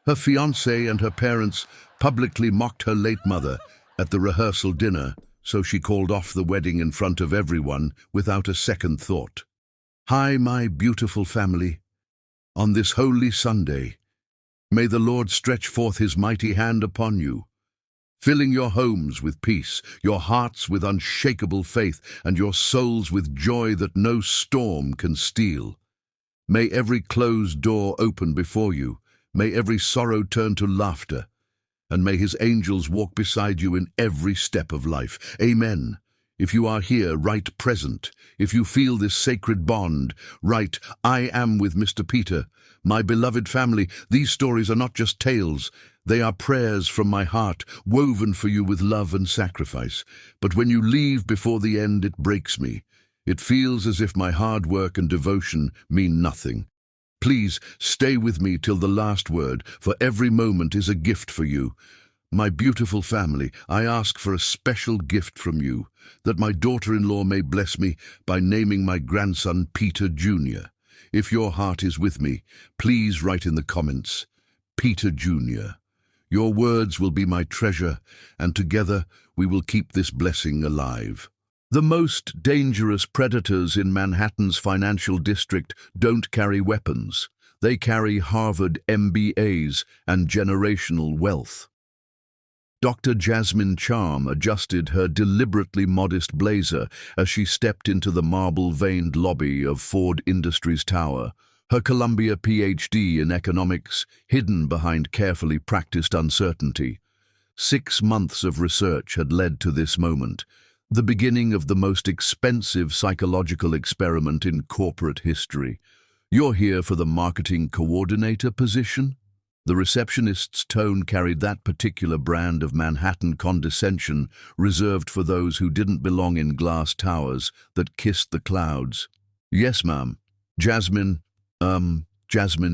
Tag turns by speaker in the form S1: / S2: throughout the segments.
S1: Her fiancé and her parents publicly mocked her late mother at the rehearsal dinner, so she called off the wedding in front of everyone without a second thought. Hi, my beautiful family. On this holy Sunday, may the Lord stretch forth his mighty hand upon you, filling your homes with peace, your hearts with unshakable faith, and your souls with joy that no storm can steal. May every closed door open before you, may every sorrow turn to laughter, and may his angels walk beside you in every step of life. Amen. If you are here, write present. If you feel this sacred bond, write, I am with Mr. Peter. My beloved family, these stories are not just tales. They are prayers from my heart, woven for you with love and sacrifice. But when you leave before the end, it breaks me. It feels as if my hard work and devotion mean nothing. Please stay with me till the last word, for every moment is a gift for you. My beautiful family, I ask for a special gift from you, that my daughter-in-law may bless me by naming my grandson Peter Jr. If your heart is with me, please write in the comments, Peter Jr. Your words will be my treasure, and together we will keep this blessing alive. The most dangerous predators in Manhattan's financial district don't carry weapons. They carry Harvard MBAs and generational wealth. Dr. Jasmine Charm adjusted her deliberately modest blazer as she stepped into the marble-veined lobby of Ford Industries Tower, her Columbia PhD in economics hidden behind carefully practiced uncertainty. 6 months of research had led to this moment, the beginning of the most expensive psychological experiment in corporate history. You're here for the marketing coordinator position? The receptionist's tone carried that particular brand of Manhattan condescension reserved for those who didn't belong in glass towers that kissed the clouds. Yes, ma'am. Jasmine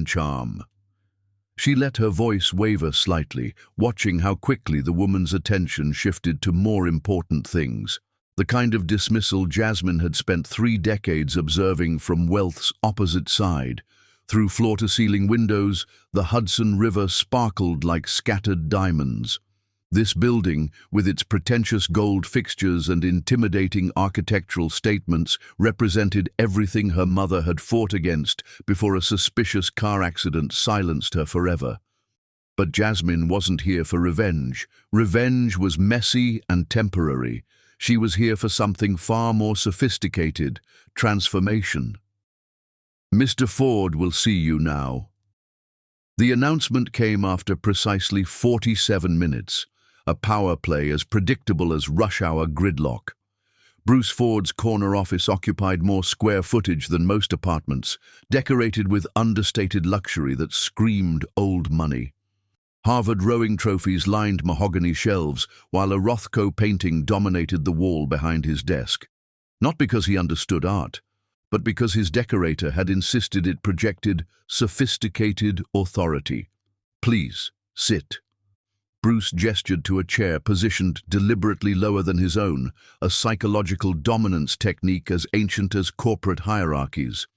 S1: Charm. She let her voice waver slightly, watching how quickly the woman's attention shifted to more important things. The kind of dismissal Jasmine had spent 3 decades observing from wealth's opposite side. Through floor-to-ceiling windows, the Hudson River sparkled like scattered diamonds. This building, with its pretentious gold fixtures and intimidating architectural statements, represented everything her mother had fought against before a suspicious car accident silenced her forever. But Jasmine wasn't here for revenge. Revenge was messy and temporary. She was here for something far more sophisticated: transformation. Mr. Ford will see you now. The announcement came after precisely 47 minutes, a power play as predictable as rush-hour gridlock. Bruce Ford's corner office occupied more square footage than most apartments, decorated with understated luxury that screamed old money. Harvard rowing trophies lined mahogany shelves, while a Rothko painting dominated the wall behind his desk. Not because he understood art, but because his decorator had insisted it projected sophisticated authority. Please, sit. Bruce gestured to a chair positioned deliberately lower than his own, a psychological dominance technique as ancient as corporate hierarchies.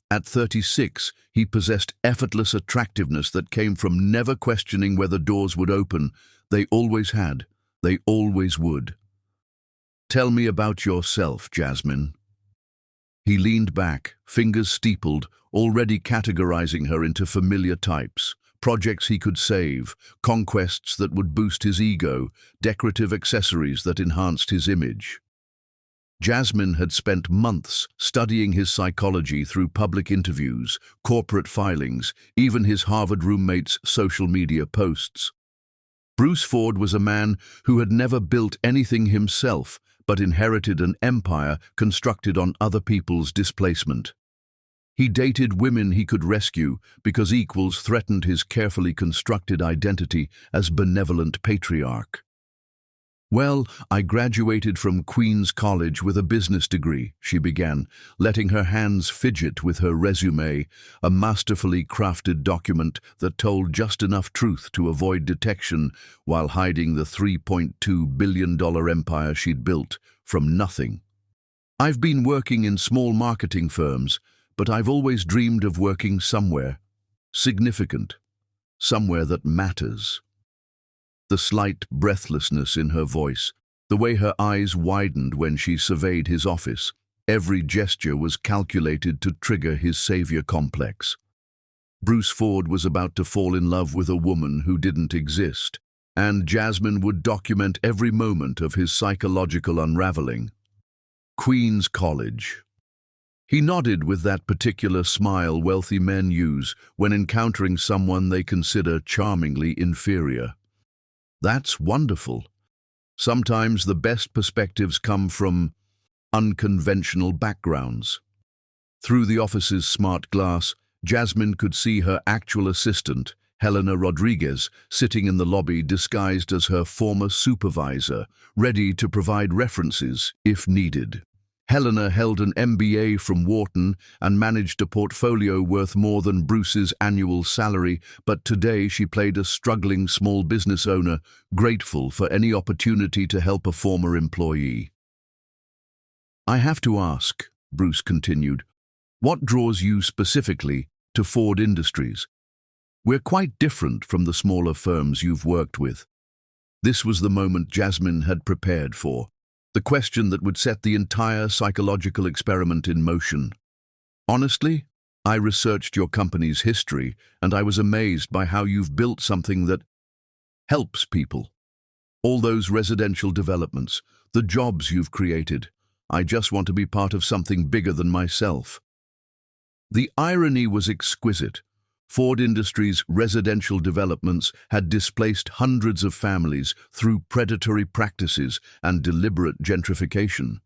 S1: At 36, he possessed effortless attractiveness that came from never questioning whether doors would open. They always had. They always would. Tell me about yourself, Jasmine. He leaned back, fingers steepled, already categorizing her into familiar types. Projects he could save, conquests that would boost his ego, decorative accessories that enhanced his image. Jasmine had spent months studying his psychology through public interviews, corporate filings, even his Harvard roommate's social media posts. Bruce Ford was a man who had never built anything himself, but inherited an empire constructed on other people's displacement. He dated women he could rescue because equals threatened his carefully constructed identity as benevolent patriarch. Well, I graduated from Queens College with a business degree, she began, letting her hands fidget with her resume, a masterfully crafted document that told just enough truth to avoid detection while hiding the $3.2 billion empire she'd built from nothing. I've been working in small marketing firms, but I've always dreamed of working somewhere significant. somewhere that matters. The slight breathlessness in her voice, the way her eyes widened when she surveyed his office, every gesture was calculated to trigger his savior complex. Bruce Ford was about to fall in love with a woman who didn't exist, and Jasmine would document every moment of his psychological unraveling. Queen's College. He nodded with that particular smile wealthy men use when encountering someone they consider charmingly inferior. That's wonderful. Sometimes the best perspectives come from unconventional backgrounds. Through the office's smart glass, Jasmine could see her actual assistant, Helena Rodriguez, sitting in the lobby disguised as her former supervisor, ready to provide references if needed. Helena held an MBA from Wharton and managed a portfolio worth more than Bruce's annual salary, but today she played a struggling small business owner, grateful for any opportunity to help a former employee. "I have to ask," Bruce continued, "what draws you specifically to Ford Industries? We're quite different from the smaller firms you've worked with." This was the moment Jasmine had prepared for, the question that would set the entire psychological experiment in motion. "Honestly, I researched your company's history, and I was amazed by how you've built something that helps people. All those residential developments, the jobs you've created. I just want to be part of something bigger than myself." The irony was exquisite. Ford Industries' residential developments had displaced hundreds of families through predatory practices and deliberate gentrification.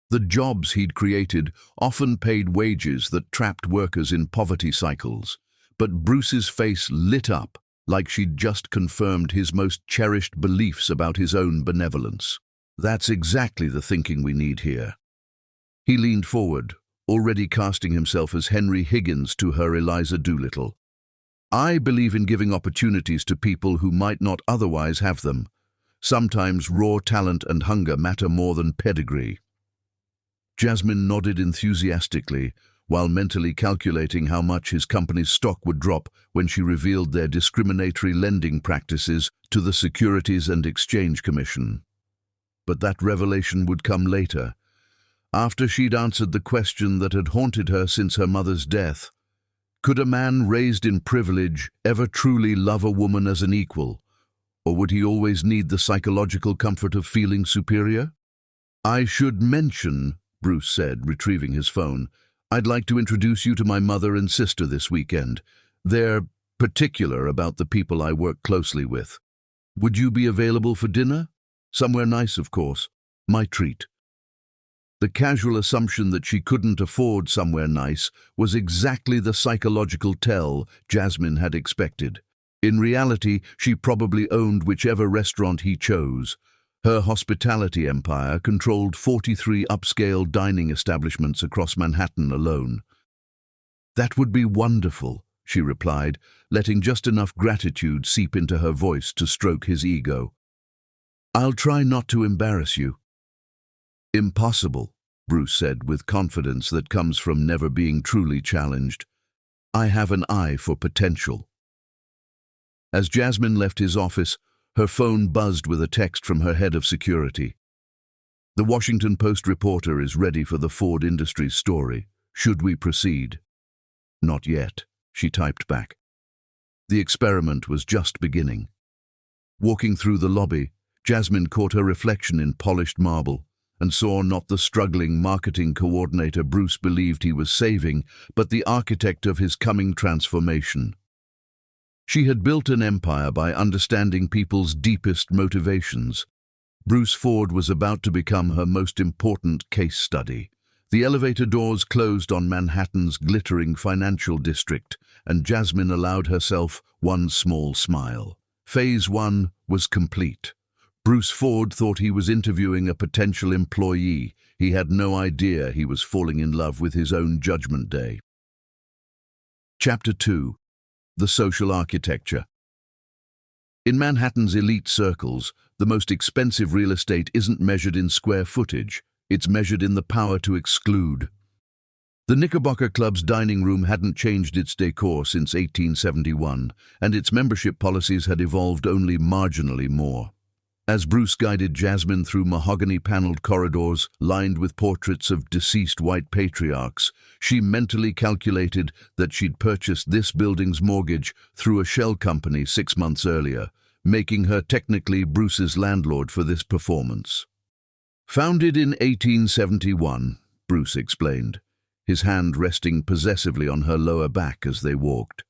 S1: The jobs he'd created often paid wages that trapped workers in poverty cycles, but Bruce's face lit up like she'd just confirmed his most cherished beliefs about his own benevolence. "That's exactly the thinking we need here." He leaned forward, already casting himself as Henry Higgins to her Eliza Doolittle. "I believe in giving opportunities to people who might not otherwise have them. Sometimes raw talent and hunger matter more than pedigree." Jasmine nodded enthusiastically, while mentally calculating how much his company's stock would drop when she revealed their discriminatory lending practices to the Securities and Exchange Commission. But that revelation would come later, after she'd answered the question that had haunted her since her mother's death. Could a man raised in privilege ever truly love a woman as an equal, or would he always need the psychological comfort of feeling superior? "I should mention," Bruce said, retrieving his phone, "I'd like to introduce you to my mother and sister this weekend. They're particular about the people I work closely with. Would you be available for dinner? Somewhere nice, of course. My treat." The casual assumption that she couldn't afford somewhere nice was exactly the psychological tell Jasmine had expected. In reality, she probably owned whichever restaurant he chose. Her hospitality empire controlled 43 upscale dining establishments across Manhattan alone. "That would be wonderful," she replied, letting just enough gratitude seep into her voice to stroke his ego. "I'll try not to embarrass you." "Impossible," Bruce said with confidence that comes from never being truly challenged. "I have an eye for potential." As Jasmine left his office, her phone buzzed with a text from her head of security. "The Washington Post reporter is ready for the Ford Industries story. Should we proceed?" "Not yet," she typed back. The experiment was just beginning. Walking through the lobby, Jasmine caught her reflection in polished marble and saw not the struggling marketing coordinator Bruce believed he was saving, but the architect of his coming transformation. She had built an empire by understanding people's deepest motivations. Bruce Ford was about to become her most important case study. The elevator doors closed on Manhattan's glittering financial district, and Jasmine allowed herself one small smile. Phase 1 was complete. Bruce Ford thought he was interviewing a potential employee. He had no idea he was falling in love with his own Judgment Day. Chapter 2. The Social Architecture. In Manhattan's elite circles, the most expensive real estate isn't measured in square footage. It's measured in the power to exclude. The Knickerbocker Club's dining room hadn't changed its decor since 1871, and its membership policies had evolved only marginally more. As Bruce guided Jasmine through mahogany-paneled corridors lined with portraits of deceased white patriarchs, she mentally calculated that she'd purchased this building's mortgage through a shell company 6 months earlier, making her technically Bruce's landlord for this performance. Founded in 1871, Bruce explained, his hand resting possessively on her lower back as they walked.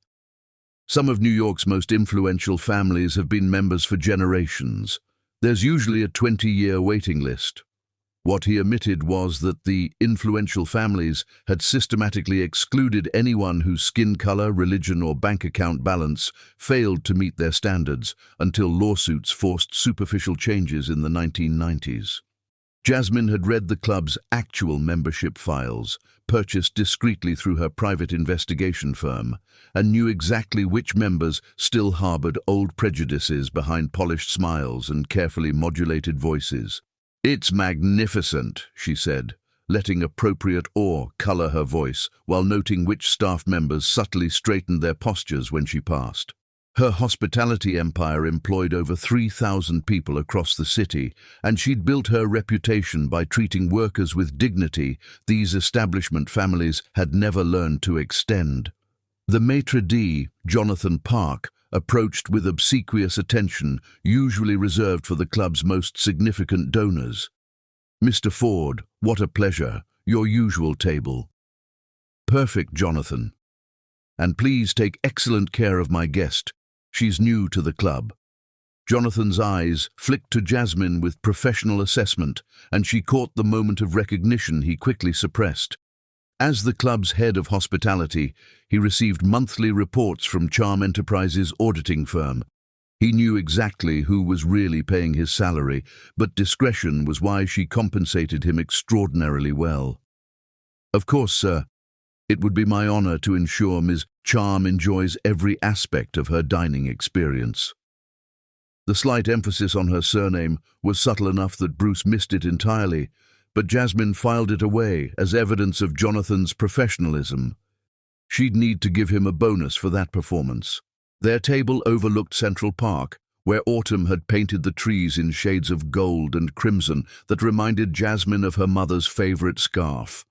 S1: Some of New York's most influential families have been members for generations. There's usually a 20-year waiting list. What he omitted was that the influential families had systematically excluded anyone whose skin color, religion, or bank account balance failed to meet their standards until lawsuits forced superficial changes in the 1990s. Jasmine had read the club's actual membership files, purchased discreetly through her private investigation firm, and knew exactly which members still harbored old prejudices behind polished smiles and carefully modulated voices. "It's magnificent," she said, letting appropriate awe color her voice while noting which staff members subtly straightened their postures when she passed. Her hospitality empire employed over 3,000 people across the city, and she'd built her reputation by treating workers with dignity these establishment families had never learned to extend. The maitre d', Jonathan Park, approached with obsequious attention usually reserved for the club's most significant donors. "Mr. Ford, what a pleasure, your usual table." "Perfect, Jonathan. And please take excellent care of my guest. She's new to the club." Jonathan's eyes flicked to Jasmine with professional assessment, and she caught the moment of recognition he quickly suppressed. As the club's head of hospitality, he received monthly reports from Charm Enterprises' auditing firm. He knew exactly who was really paying his salary, but discretion was why she compensated him extraordinarily well. "Of course, sir. It would be my honor to ensure Ms. Charm enjoys every aspect of her dining experience." The slight emphasis on her surname was subtle enough that Bruce missed it entirely, but Jasmine filed it away as evidence of Jonathan's professionalism. She'd need to give him a bonus for that performance. Their table overlooked Central Park, where autumn had painted the trees in shades of gold and crimson that reminded Jasmine of her mother's favorite scarf.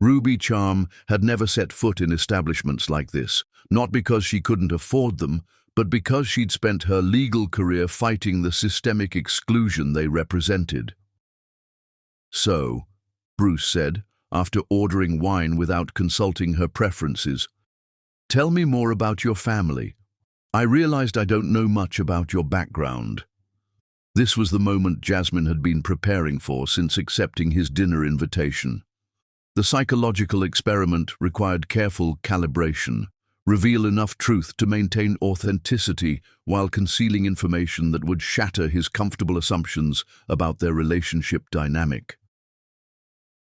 S1: Ruby Charm had never set foot in establishments like this, not because she couldn't afford them, but because she'd spent her legal career fighting the systemic exclusion they represented. "So," Bruce said, after ordering wine without consulting her preferences, "tell me more about your family. I realized I don't know much about your background." This was the moment Jasmine had been preparing for since accepting his dinner invitation. The psychological experiment required careful calibration, reveal enough truth to maintain authenticity while concealing information that would shatter his comfortable assumptions about their relationship dynamic.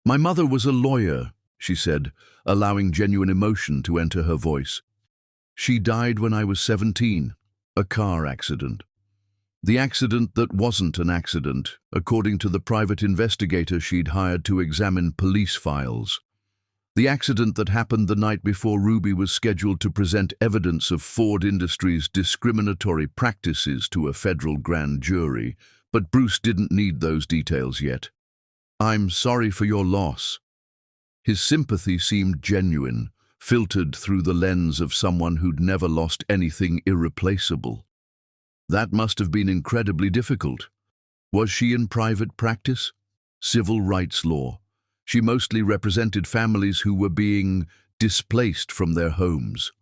S1: "My mother was a lawyer," she said, allowing genuine emotion to enter her voice. "She died when I was 17, a car accident. The accident that wasn't an accident, according to the private investigator she'd hired to examine police files. The accident that happened the night before Ruby was scheduled to present evidence of Ford Industries' discriminatory practices to a federal grand jury, but Bruce didn't need those details yet. "I'm sorry for your loss." His sympathy seemed genuine, filtered through the lens of someone who'd never lost anything irreplaceable. That must have been incredibly difficult. Was she in private practice? Civil rights law. She mostly represented families who were being displaced from their homes.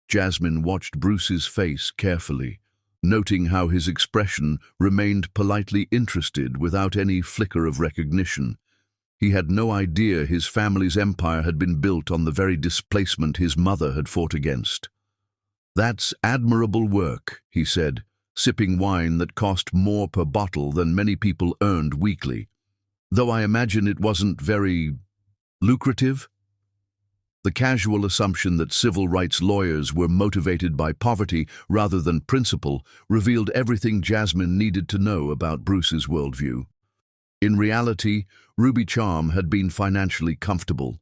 S1: Jasmine watched Bruce's face carefully, noting how his expression remained politely interested without any flicker of recognition. He had no idea his family's empire had been built on the very displacement his mother had fought against. "That's admirable work," he said, sipping wine that cost more per bottle than many people earned weekly. "Though I imagine it wasn't very lucrative?" The casual assumption that civil rights lawyers were motivated by poverty rather than principle revealed everything Jasmine needed to know about Bruce's worldview. In reality, Ruby Charm had been financially comfortable.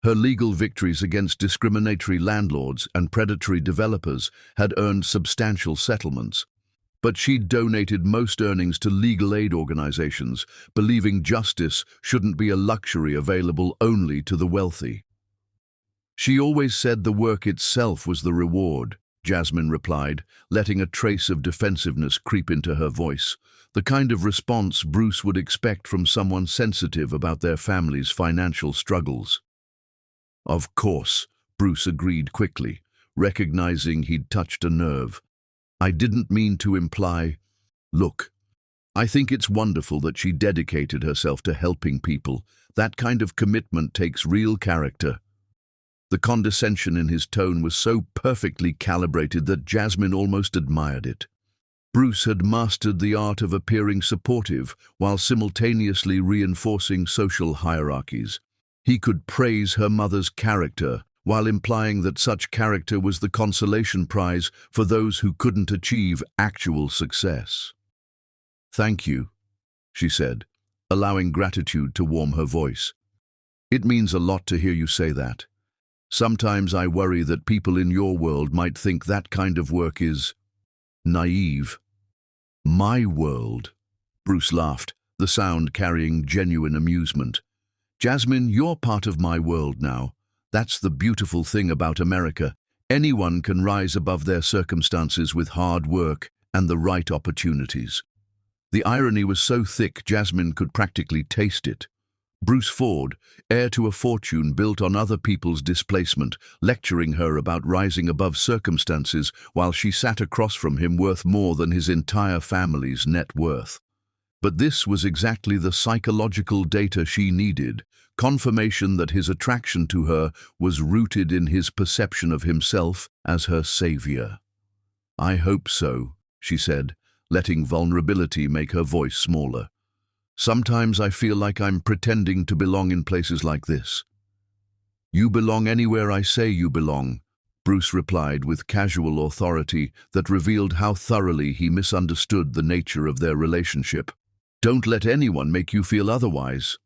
S1: Her legal victories against discriminatory landlords and predatory developers had earned substantial settlements, but she'd donated most earnings to legal aid organizations, believing justice shouldn't be a luxury available only to the wealthy. She always said the work itself was the reward, Jasmine replied, letting a trace of defensiveness creep into her voice, the kind of response Bruce would expect from someone sensitive about their family's financial struggles. Of course, Bruce agreed quickly, recognizing he'd touched a nerve. I didn't mean to imply, look, I think it's wonderful that she dedicated herself to helping people. That kind of commitment takes real character. The condescension in his tone was so perfectly calibrated that Jasmine almost admired it. Bruce had mastered the art of appearing supportive while simultaneously reinforcing social hierarchies. He could praise her mother's character while implying that such character was the consolation prize for those who couldn't achieve actual success. "Thank you," she said, allowing gratitude to warm her voice. "It means a lot to hear you say that. Sometimes I worry that people in your world might think that kind of work is naive." "My world," Bruce laughed, the sound carrying genuine amusement. "Jasmine, you're part of my world now. That's the beautiful thing about America. Anyone can rise above their circumstances with hard work and the right opportunities." The irony was so thick Jasmine could practically taste it. Bruce Ford, heir to a fortune built on other people's displacement, lecturing her about rising above circumstances while she sat across from him worth more than his entire family's net worth. But this was exactly the psychological data she needed, confirmation that his attraction to her was rooted in his perception of himself as her savior. "I hope so," she said, letting vulnerability make her voice smaller. "Sometimes I feel like I'm pretending to belong in places like this." "You belong anywhere I say you belong," Bruce replied with casual authority that revealed how thoroughly he misunderstood the nature of their relationship. "Don't let anyone make you feel otherwise."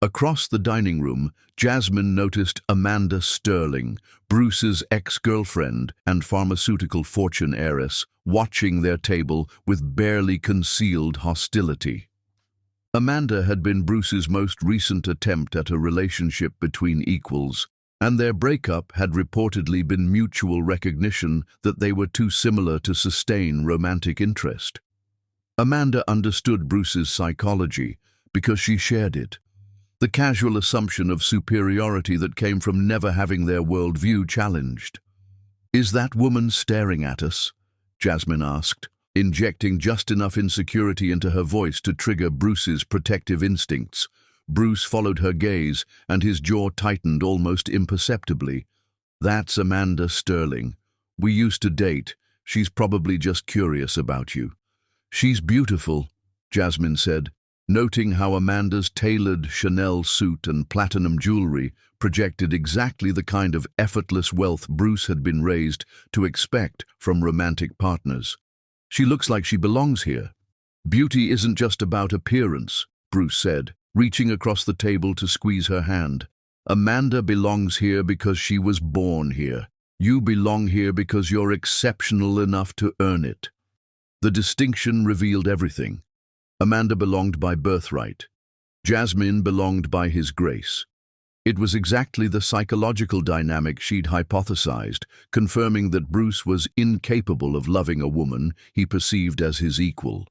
S1: Across the dining room, Jasmine noticed Amanda Sterling, Bruce's ex-girlfriend and pharmaceutical fortune heiress, watching their table with barely concealed hostility. Amanda had been Bruce's most recent attempt at a relationship between equals, and their breakup had reportedly been mutual recognition that they were too similar to sustain romantic interest. Amanda understood Bruce's psychology because she shared it. The casual assumption of superiority that came from never having their worldview challenged. "Is that woman staring at us?" Jasmine asked, injecting just enough insecurity into her voice to trigger Bruce's protective instincts. Bruce followed her gaze, and his jaw tightened almost imperceptibly. "That's Amanda Sterling. We used to date. She's probably just curious about you." "She's beautiful," Jasmine said, noting how Amanda's tailored Chanel suit and platinum jewelry projected exactly the kind of effortless wealth Bruce had been raised to expect from romantic partners. "She looks like she belongs here." "Beauty isn't just about appearance," Bruce said, reaching across the table to squeeze her hand. "Amanda belongs here because she was born here. You belong here because you're exceptional enough to earn it." The distinction revealed everything. Amanda belonged by birthright. Jasmine belonged by his grace. It was exactly the psychological dynamic she'd hypothesized, confirming that Bruce was incapable of loving a woman he perceived as his equal.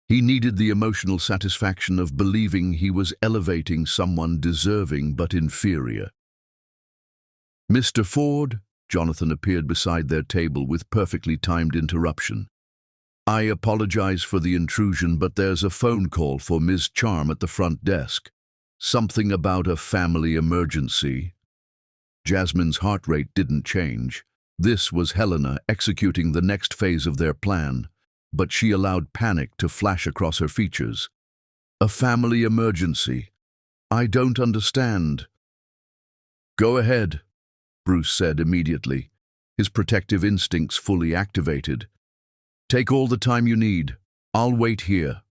S1: He needed the emotional satisfaction of believing he was elevating someone deserving but inferior. "Mr. Ford," Jonathan appeared beside their table with perfectly timed interruption. "I apologize for the intrusion, but there's a phone call for Ms. Charm at the front desk. Something about a family emergency." Jasmine's heart rate didn't change. This was Helena executing the next phase of their plan, but she allowed panic to flash across her features. "A family emergency? I don't understand." "Go ahead," Bruce said immediately, his protective instincts fully activated. "Take all the time you need. I'll wait here."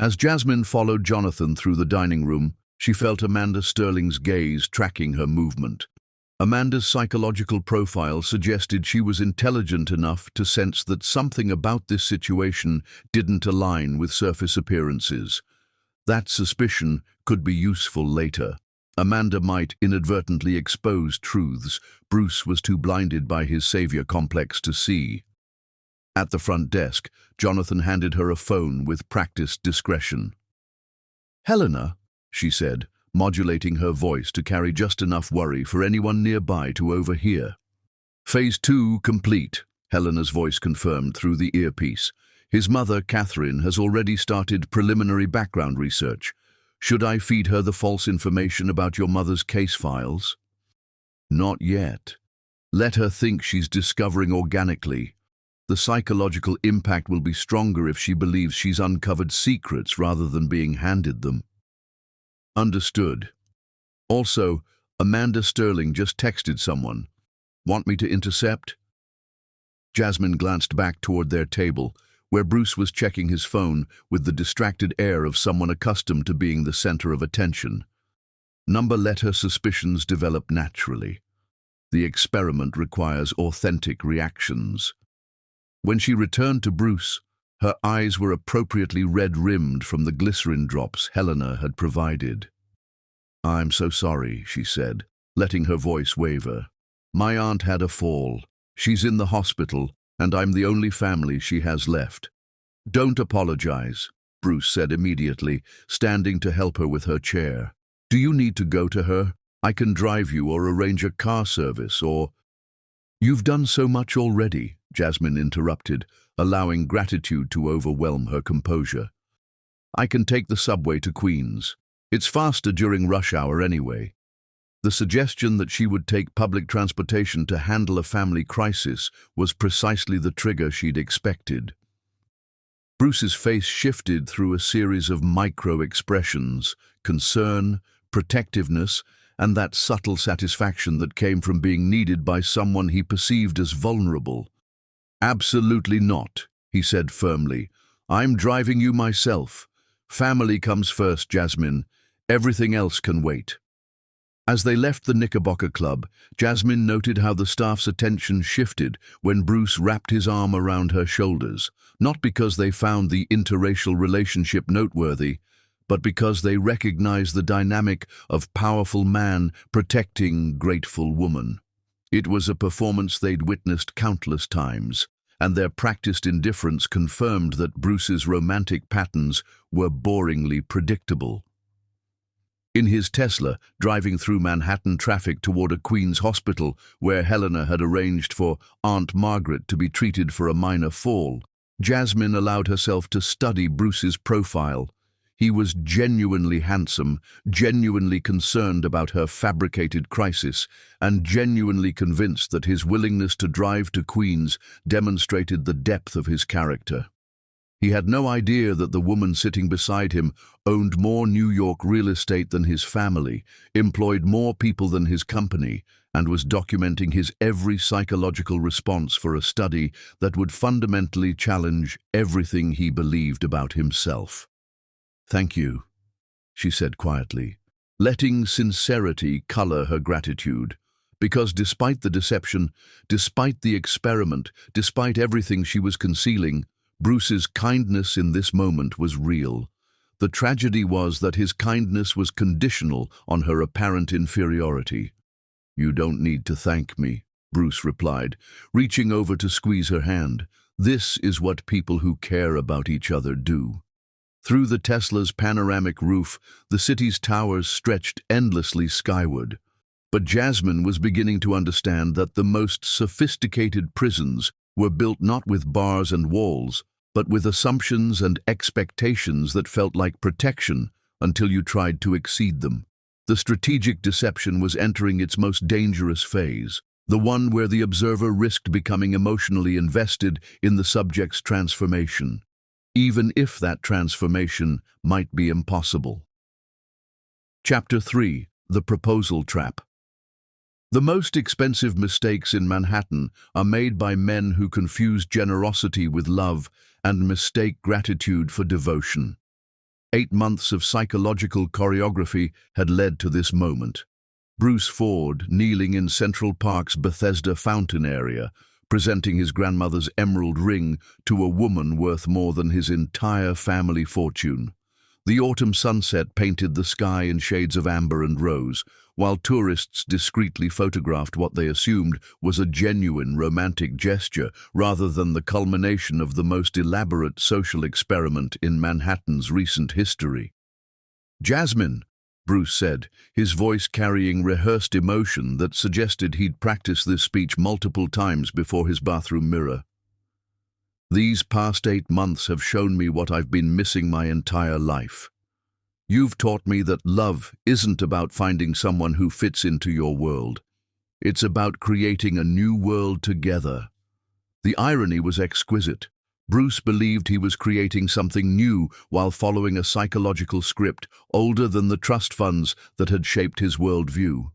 S1: As Jasmine followed Jonathan through the dining room, She felt Amanda Sterling's gaze tracking her movement. Amanda's psychological profile suggested she was intelligent enough to sense that something about this situation didn't align with surface appearances. That suspicion could be useful later. Amanda might inadvertently expose truths Bruce was too blinded by his savior complex to see. At the front desk, Jonathan handed her a phone with practiced discretion. "Helena," she said, modulating her voice to carry just enough worry for anyone nearby to overhear. "Phase 2 complete," Helena's voice confirmed through the earpiece. "His mother, Catherine, has already started preliminary background research. Should I feed her the false information about your mother's case files?" "Not yet. Let her think she's discovering organically. The psychological impact will be stronger if she believes she's uncovered secrets rather than being handed them." "Understood. Also, Amanda Sterling just texted someone. Want me to intercept?" Jasmine glanced back toward their table, where Bruce was checking his phone with the distracted air of someone accustomed to being the center of attention. Number let her suspicions develop naturally. The experiment requires authentic reactions. When she returned to Bruce, her eyes were appropriately red-rimmed from the glycerin drops Helena had provided. "I'm so sorry," she said, letting her voice waver. "My aunt had a fall. She's in the hospital, and I'm the only family she has left." "Don't apologize," Bruce said immediately, standing to help her with her chair. "Do you need to go to her? I can drive you or arrange a car service or—" "You've done so much already," Jasmine interrupted, allowing gratitude to overwhelm her composure. "I can take the subway to Queens. It's faster during rush hour anyway." The suggestion that she would take public transportation to handle a family crisis was precisely the trigger she'd expected. Bruce's face shifted through a series of micro-expressions: concern, protectiveness, and that subtle satisfaction that came from being needed by someone he perceived as vulnerable. "Absolutely not," he said firmly. "I'm driving you myself. Family comes first, Jasmine. Everything else can wait." As they left the Knickerbocker Club, Jasmine noted how the staff's attention shifted when Bruce wrapped his arm around her shoulders, not because they found the interracial relationship noteworthy, but because they recognized the dynamic of powerful man protecting grateful woman. It was a performance they'd witnessed countless times, and their practiced indifference confirmed that Bruce's romantic patterns were boringly predictable. In his Tesla, driving through Manhattan traffic toward a Queens hospital where Helena had arranged for Aunt Margaret to be treated for a minor fall, Jasmine allowed herself to study Bruce's profile. He was genuinely handsome, genuinely concerned about her fabricated crisis, and genuinely convinced that his willingness to drive to Queens demonstrated the depth of his character. He had no idea that the woman sitting beside him owned more New York real estate than his family, employed more people than his company, and was documenting his every psychological response for a study that would fundamentally challenge everything he believed about himself. "Thank you," she said quietly, letting sincerity color her gratitude, because despite the deception, despite the experiment, despite everything she was concealing, Bruce's kindness in this moment was real. The tragedy was that his kindness was conditional on her apparent inferiority. "You don't need to thank me," Bruce replied, reaching over to squeeze her hand. "This is what people who care about each other do." Through the Tesla's panoramic roof, the city's towers stretched endlessly skyward. But Jasmine was beginning to understand that the most sophisticated prisons were built not with bars and walls, but with assumptions and expectations that felt like protection until you tried to exceed them. The strategic deception was entering its most dangerous phase, the one where the observer risked becoming emotionally invested in the subject's transformation, even if that transformation might be impossible. Chapter 3: The Proposal Trap. The most expensive mistakes in Manhattan are made by men who confuse generosity with love and mistake gratitude for devotion. 8 months of psychological choreography had led to this moment. Bruce Ford, kneeling in Central Park's Bethesda fountain area, presenting his grandmother's emerald ring to a woman worth more than his entire family fortune. The autumn sunset painted the sky in shades of amber and rose, while tourists discreetly photographed what they assumed was a genuine romantic gesture rather than the culmination of the most elaborate social experiment in Manhattan's recent history. "Jasmine," Bruce said, his voice carrying rehearsed emotion that suggested he'd practiced this speech multiple times before his bathroom mirror. "These past 8 months have shown me what I've been missing my entire life. You've taught me that love isn't about finding someone who fits into your world. It's about creating a new world together." The irony was exquisite. Bruce believed he was creating something new while following a psychological script older than the trust funds that had shaped his worldview.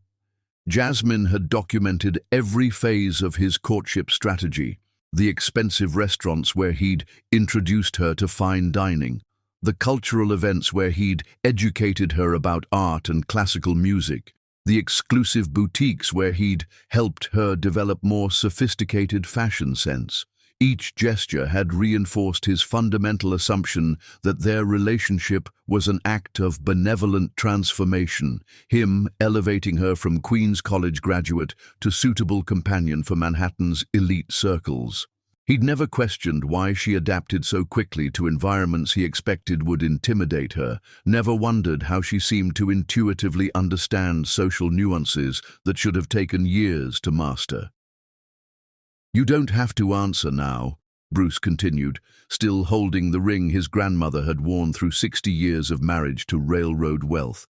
S1: Jasmine had documented every phase of his courtship strategy: the expensive restaurants where he'd introduced her to fine dining, the cultural events where he'd educated her about art and classical music, the exclusive boutiques where he'd helped her develop more sophisticated fashion sense. Each gesture had reinforced his fundamental assumption that their relationship was an act of benevolent transformation, him elevating her from Queen's College graduate to suitable companion for Manhattan's elite circles. He'd never questioned why she adapted so quickly to environments he expected would intimidate her, never wondered how she seemed to intuitively understand social nuances that should have taken years to master. "You don't have to answer now," Bruce continued, still holding the ring his grandmother had worn through 60 years of marriage to railroad wealth.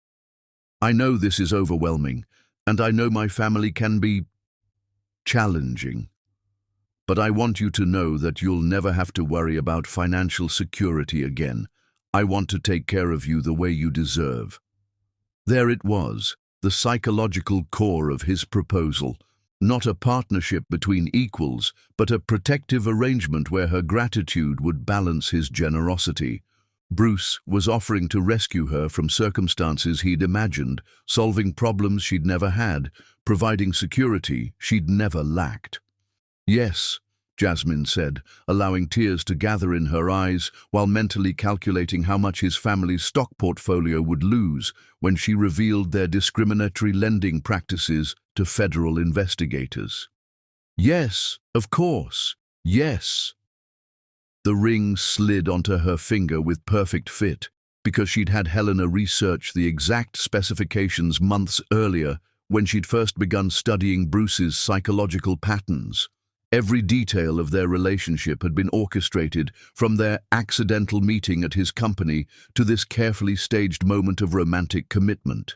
S1: "I know this is overwhelming, and I know my family can be challenging. But I want you to know that you'll never have to worry about financial security again. I want to take care of you the way you deserve." There it was, the psychological core of his proposal. Not a partnership between equals, but a protective arrangement where her gratitude would balance his generosity. Bruce was offering to rescue her from circumstances he'd imagined, solving problems she'd never had, providing security she'd never lacked. "Yes," Jasmine said, allowing tears to gather in her eyes while mentally calculating how much his family's stock portfolio would lose when she revealed their discriminatory lending practices to federal investigators. "Yes, of course, yes." The ring slid onto her finger with perfect fit, because she'd had Helena research the exact specifications months earlier when she'd first begun studying Bruce's psychological patterns. Every detail of their relationship had been orchestrated, from their accidental meeting at his company to this carefully staged moment of romantic commitment.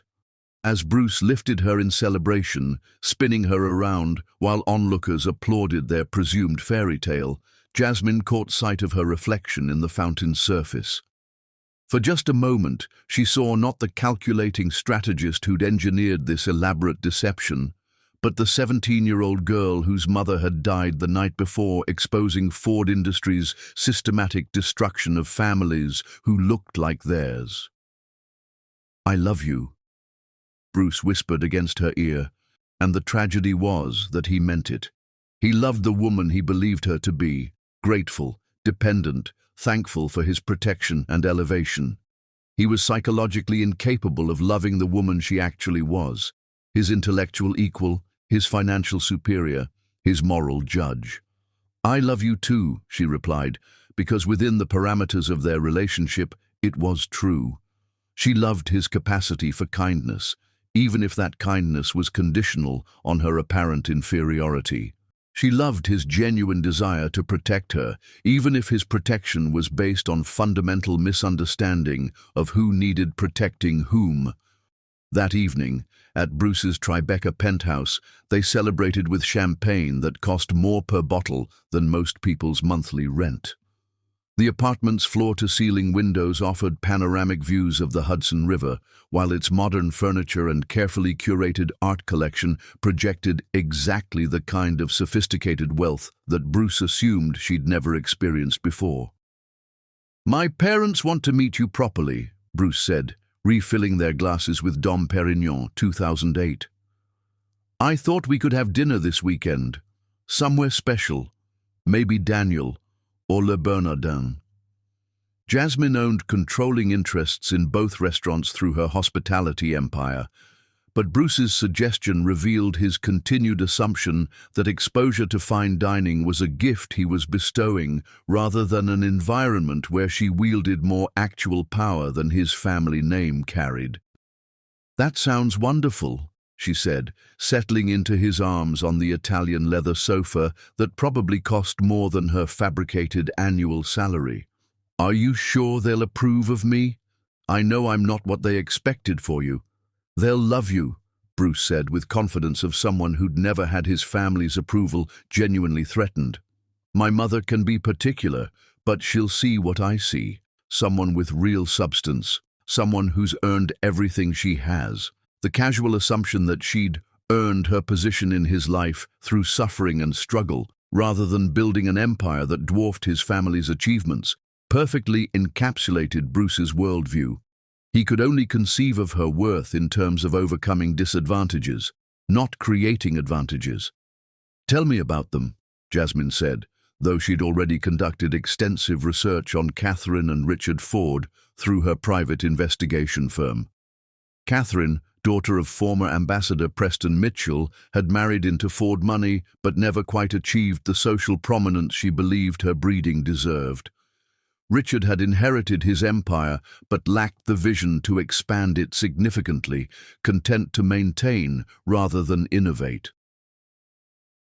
S1: As Bruce lifted her in celebration, spinning her around while onlookers applauded their presumed fairy tale, Jasmine caught sight of her reflection in the fountain's surface. For just a moment, she saw not the calculating strategist who'd engineered this elaborate deception, but the 17-year-old girl whose mother had died the night before, exposing Ford Industries' systematic destruction of families who looked like theirs. "I love you," Bruce whispered against her ear, and the tragedy was that he meant it. He loved the woman he believed her to be, grateful, dependent, thankful for his protection and elevation. He was psychologically incapable of loving the woman she actually was, his intellectual equal, his financial superior, his moral judge. "I love you too," she replied, because within the parameters of their relationship, it was true. She loved his capacity for kindness, even if that kindness was conditional on her apparent inferiority. She loved his genuine desire to protect her, even if his protection was based on fundamental misunderstanding of who needed protecting whom. That evening, at Bruce's Tribeca penthouse, they celebrated with champagne that cost more per bottle than most people's monthly rent. The apartment's floor-to-ceiling windows offered panoramic views of the Hudson River, while its modern furniture and carefully curated art collection projected exactly the kind of sophisticated wealth that Bruce assumed she'd never experienced before. "My parents want to meet you properly," Bruce said, refilling their glasses with Dom Perignon 2008. I thought we could have dinner this weekend. Somewhere special. Maybe Daniel or Le Bernardin. Jasmine owned controlling interests in both restaurants through her hospitality empire, but Bruce's suggestion revealed his continued assumption that exposure to fine dining was a gift he was bestowing rather than an environment where she wielded more actual power than his family name carried. That sounds wonderful, she said, settling into his arms on the Italian leather sofa that probably cost more than her fabricated annual salary. Are you sure they'll approve of me? I know I'm not what they expected for you. They'll love you, Bruce said with confidence of someone who'd never had his family's approval genuinely threatened. My mother can be particular, but she'll see what I see. Someone with real substance, someone who's earned everything she has. The casual assumption that she'd earned her position in his life through suffering and struggle, rather than building an empire that dwarfed his family's achievements, perfectly encapsulated Bruce's worldview. He could only conceive of her worth in terms of overcoming disadvantages, not creating advantages. Tell me about them, Jasmine said, though she'd already conducted extensive research on Catherine and Richard Ford through her private investigation firm. Catherine, daughter of former Ambassador Preston Mitchell, had married into Ford money but never quite achieved the social prominence she believed her breeding deserved. Richard had inherited his empire but lacked the vision to expand it significantly, content to maintain rather than innovate.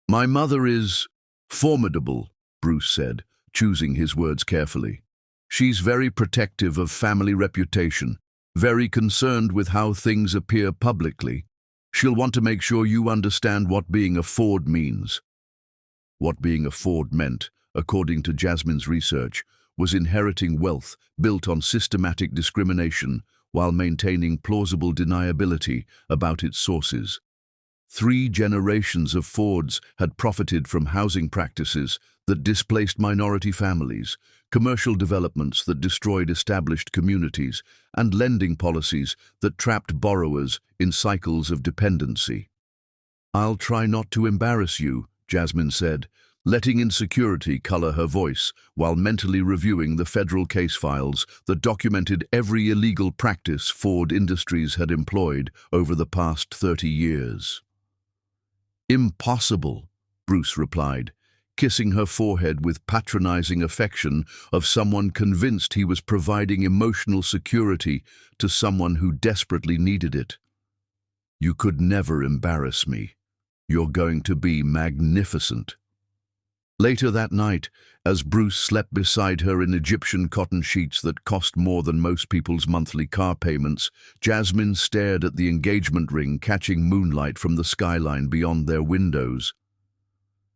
S1: My mother is formidable, Bruce said, choosing his words carefully. She's very protective of family reputation, very concerned with how things appear publicly. She'll want to make sure you understand what being a Ford means. What being a Ford meant, according to Jasmine's research, was inheriting wealth built on systematic discrimination while maintaining plausible deniability about its sources. 3 generations of Fords had profited from housing practices that displaced minority families, commercial developments that destroyed established communities, and lending policies that trapped borrowers in cycles of dependency. I'll try not to embarrass you, Jasmine said, letting insecurity color her voice while mentally reviewing the federal case files that documented every illegal practice Ford Industries had employed over the past 30 years. Impossible, Bruce replied, kissing her forehead with patronizing affection of someone convinced he was providing emotional security to someone who desperately needed it. You could never embarrass me. You're going to be magnificent. Later that night, as Bruce slept beside her in Egyptian cotton sheets that cost more than most people's monthly car payments, Jasmine stared at the engagement ring catching moonlight from the skyline beyond their windows.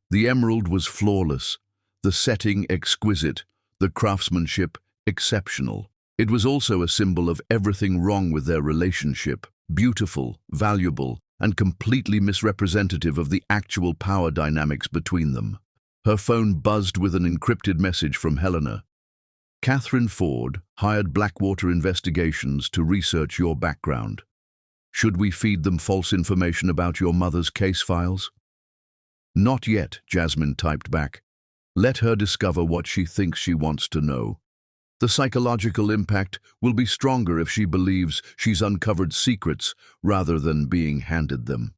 S1: The emerald was flawless, the setting exquisite, the craftsmanship exceptional. It was also a symbol of everything wrong with their relationship, beautiful, valuable, and completely misrepresentative of the actual power dynamics between them. Her phone buzzed with an encrypted message from Helena. Catherine Ford hired Blackwater Investigations to research your background. Should we feed them false information about your mother's case files? Not yet, Jasmine typed back. Let her discover what she thinks she wants to know. The psychological impact will be stronger if she believes she's uncovered secrets rather than being handed them.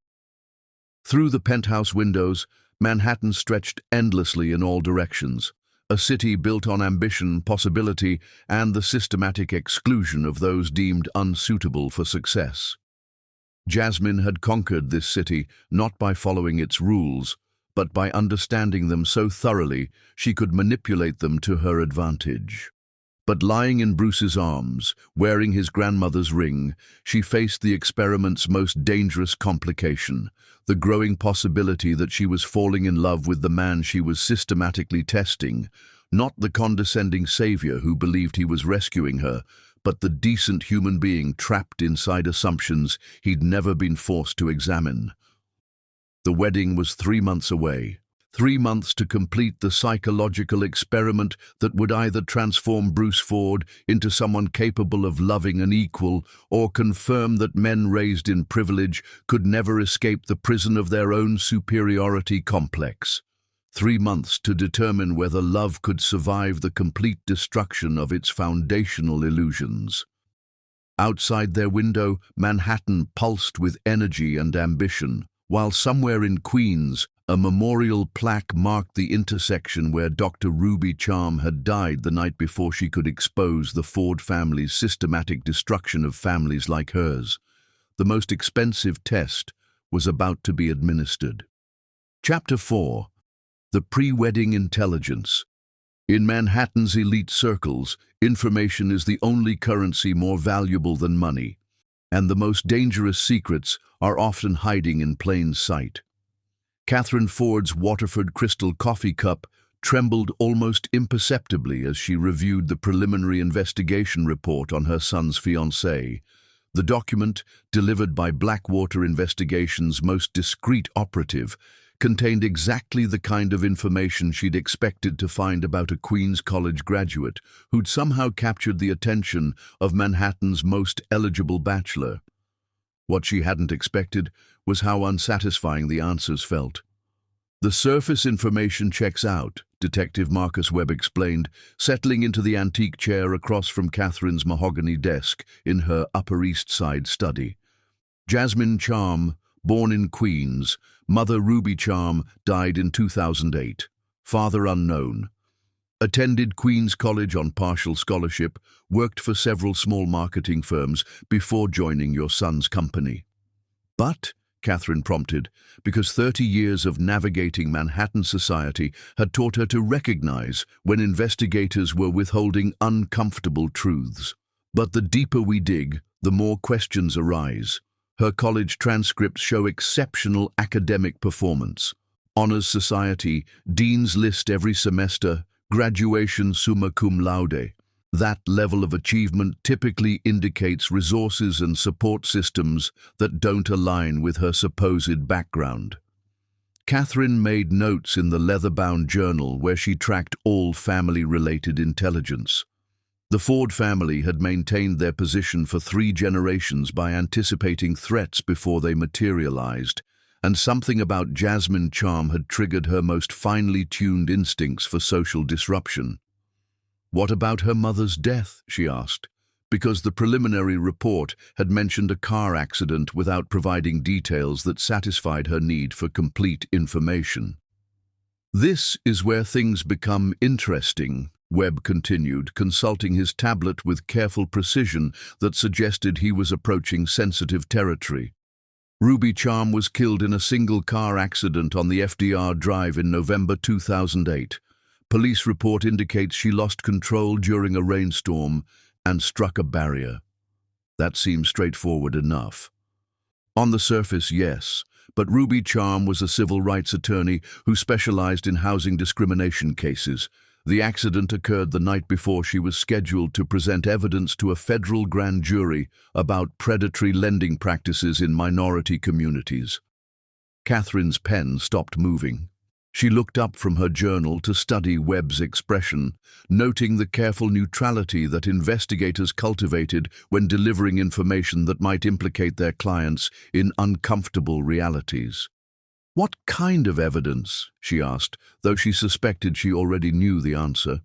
S1: Through the penthouse windows, Manhattan stretched endlessly in all directions, a city built on ambition, possibility, and the systematic exclusion of those deemed unsuitable for success. Jasmine had conquered this city not by following its rules, but by understanding them so thoroughly she could manipulate them to her advantage. But lying in Bruce's arms, wearing his grandmother's ring, she faced the experiment's most dangerous complication, the growing possibility that she was falling in love with the man she was systematically testing, not the condescending savior who believed he was rescuing her, but the decent human being trapped inside assumptions he'd never been forced to examine. The wedding was 3 months away. 3 months to complete the psychological experiment that would either transform Bruce Ford into someone capable of loving an equal or confirm that men raised in privilege could never escape the prison of their own superiority complex. 3 months to determine whether love could survive the complete destruction of its foundational illusions. Outside their window, Manhattan pulsed with energy and ambition, while somewhere in Queens, a memorial plaque marked the intersection where Dr. Ruby Charm had died the night before she could expose the Ford family's systematic destruction of families like hers. The most expensive test was about to be administered. Chapter 4. The Pre-Wedding Intelligence. In Manhattan's elite circles, information is the only currency more valuable than money, and the most dangerous secrets are often hiding in plain sight. Catherine Ford's Waterford crystal coffee cup trembled almost imperceptibly as she reviewed the preliminary investigation report on her son's fiancé. The document, delivered by Blackwater Investigation's most discreet operative, contained exactly the kind of information she'd expected to find about a Queens College graduate who'd somehow captured the attention of Manhattan's most eligible bachelor. What she hadn't expected was how unsatisfying the answers felt. "The surface information checks out," Detective Marcus Webb explained, settling into the antique chair across from Catherine's mahogany desk in her Upper East Side study. Jasmine Charm, born in Queens, mother Ruby Charm, died in 2008. Father unknown. Attended Queens College on partial scholarship, worked for several small marketing firms before joining your son's company. "But," Catherine prompted, because 30 years of navigating Manhattan society had taught her to recognize when investigators were withholding uncomfortable truths. "But the deeper we dig, the more questions arise. Her college transcripts show exceptional academic performance. Honors Society, Dean's List every semester, graduation summa cum laude. That level of achievement typically indicates resources and support systems that don't align with her supposed background." Catherine made notes in the leather-bound journal where she tracked all family-related intelligence. The Ford family had maintained their position for 3 generations by anticipating threats before they materialized, and something about Jasmine Charm had triggered her most finely tuned instincts for social disruption. "What about her mother's death?" she asked, because the preliminary report had mentioned a car accident without providing details that satisfied her need for complete information. "This is where things become interesting," Webb continued, consulting his tablet with careful precision that suggested he was approaching sensitive territory. "Ruby Charm was killed in a single car accident on the FDR Drive in November 2008. Police report indicates she lost control during a rainstorm and struck a barrier." That seems straightforward enough. On the surface, yes, but Ruby Charm was a civil rights attorney who specialized in housing discrimination cases. The accident occurred the night before she was scheduled to present evidence to a federal grand jury about predatory lending practices in minority communities. Catherine's pen stopped moving. She looked up from her journal to study Webb's expression, noting the careful neutrality that investigators cultivated when delivering information that might implicate their clients in uncomfortable realities. "What kind of evidence?" she asked, though she suspected she already knew the answer.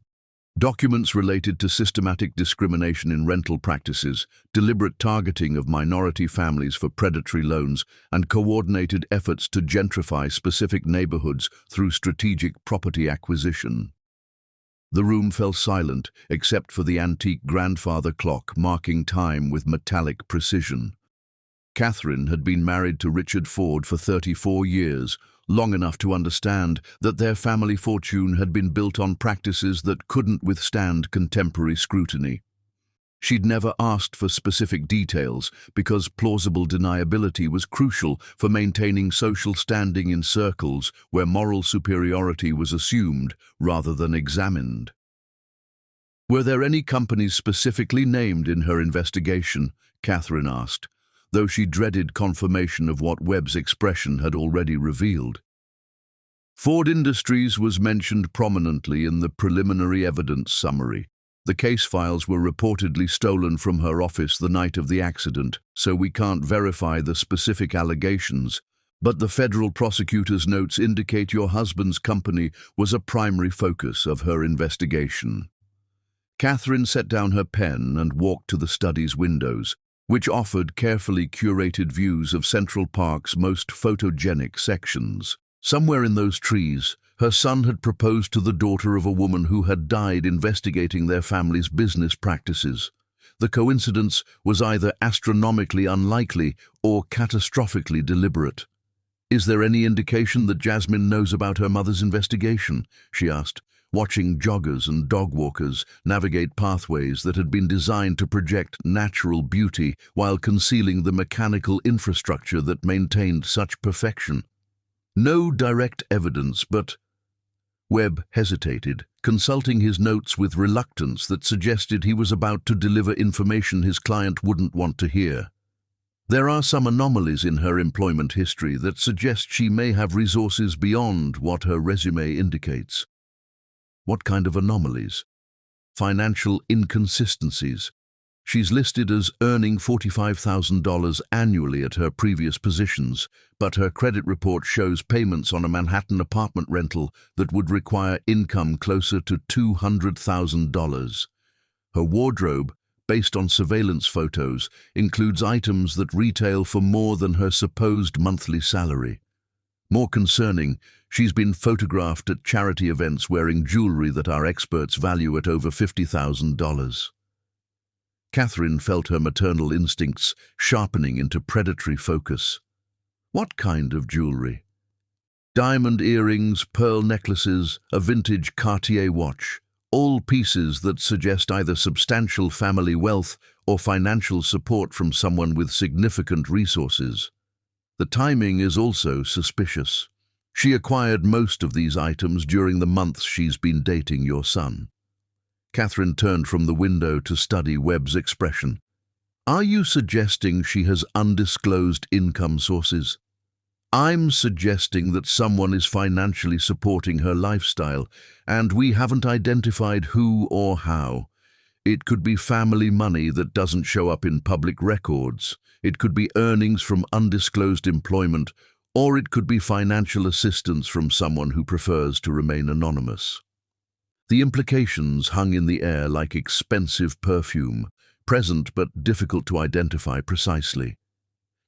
S1: "Documents related to systematic discrimination in rental practices, deliberate targeting of minority families for predatory loans, and coordinated efforts to gentrify specific neighborhoods through strategic property acquisition." The room fell silent, except for the antique grandfather clock marking time with metallic precision. Catherine had been married to Richard Ford for 34 years, long enough to understand that their family fortune had been built on practices that couldn't withstand contemporary scrutiny. She'd never asked for specific details because plausible deniability was crucial for maintaining social standing in circles where moral superiority was assumed rather than examined. "Were there any companies specifically named in her investigation?" Catherine asked, though she dreaded confirmation of what Webb's expression had already revealed. Ford Industries was mentioned prominently in the preliminary evidence summary. The case files were reportedly stolen from her office the night of the accident, so we can't verify the specific allegations, but the federal prosecutor's notes indicate your husband's company was a primary focus of her investigation. Catherine set down her pen and walked to the study's windows, which offered carefully curated views of Central Park's most photogenic sections. Somewhere in those trees, her son had proposed to the daughter of a woman who had died investigating their family's business practices. The coincidence was either astronomically unlikely or catastrophically deliberate. "Is there any indication that Jasmine knows about her mother's investigation?" she asked, watching joggers and dog walkers navigate pathways that had been designed to project natural beauty while concealing the mechanical infrastructure that maintained such perfection. "No direct evidence, but—" Webb hesitated, consulting his notes with reluctance that suggested he was about to deliver information his client wouldn't want to hear. "There are some anomalies in her employment history that suggest she may have resources beyond what her resume indicates." "What kind of anomalies?" "Financial inconsistencies. She's listed as earning $45,000 annually at her previous positions, but her credit report shows payments on a Manhattan apartment rental that would require income closer to $200,000. Her wardrobe, based on surveillance photos, includes items that retail for more than her supposed monthly salary. More concerning, she's been photographed at charity events wearing jewelry that our experts value at over $50,000. Catherine felt her maternal instincts sharpening into predatory focus. "What kind of jewelry?" "Diamond earrings, pearl necklaces, a vintage Cartier watch, all pieces that suggest either substantial family wealth or financial support from someone with significant resources. The timing is also suspicious. She acquired most of these items during the months she's been dating your son." Catherine turned from the window to study Webb's expression. "Are you suggesting she has undisclosed income sources?" "I'm suggesting that someone is financially supporting her lifestyle, and we haven't identified who or how. It could be family money that doesn't show up in public records. It could be earnings from undisclosed employment, or it could be financial assistance from someone who prefers to remain anonymous." The implications hung in the air like expensive perfume, present but difficult to identify precisely.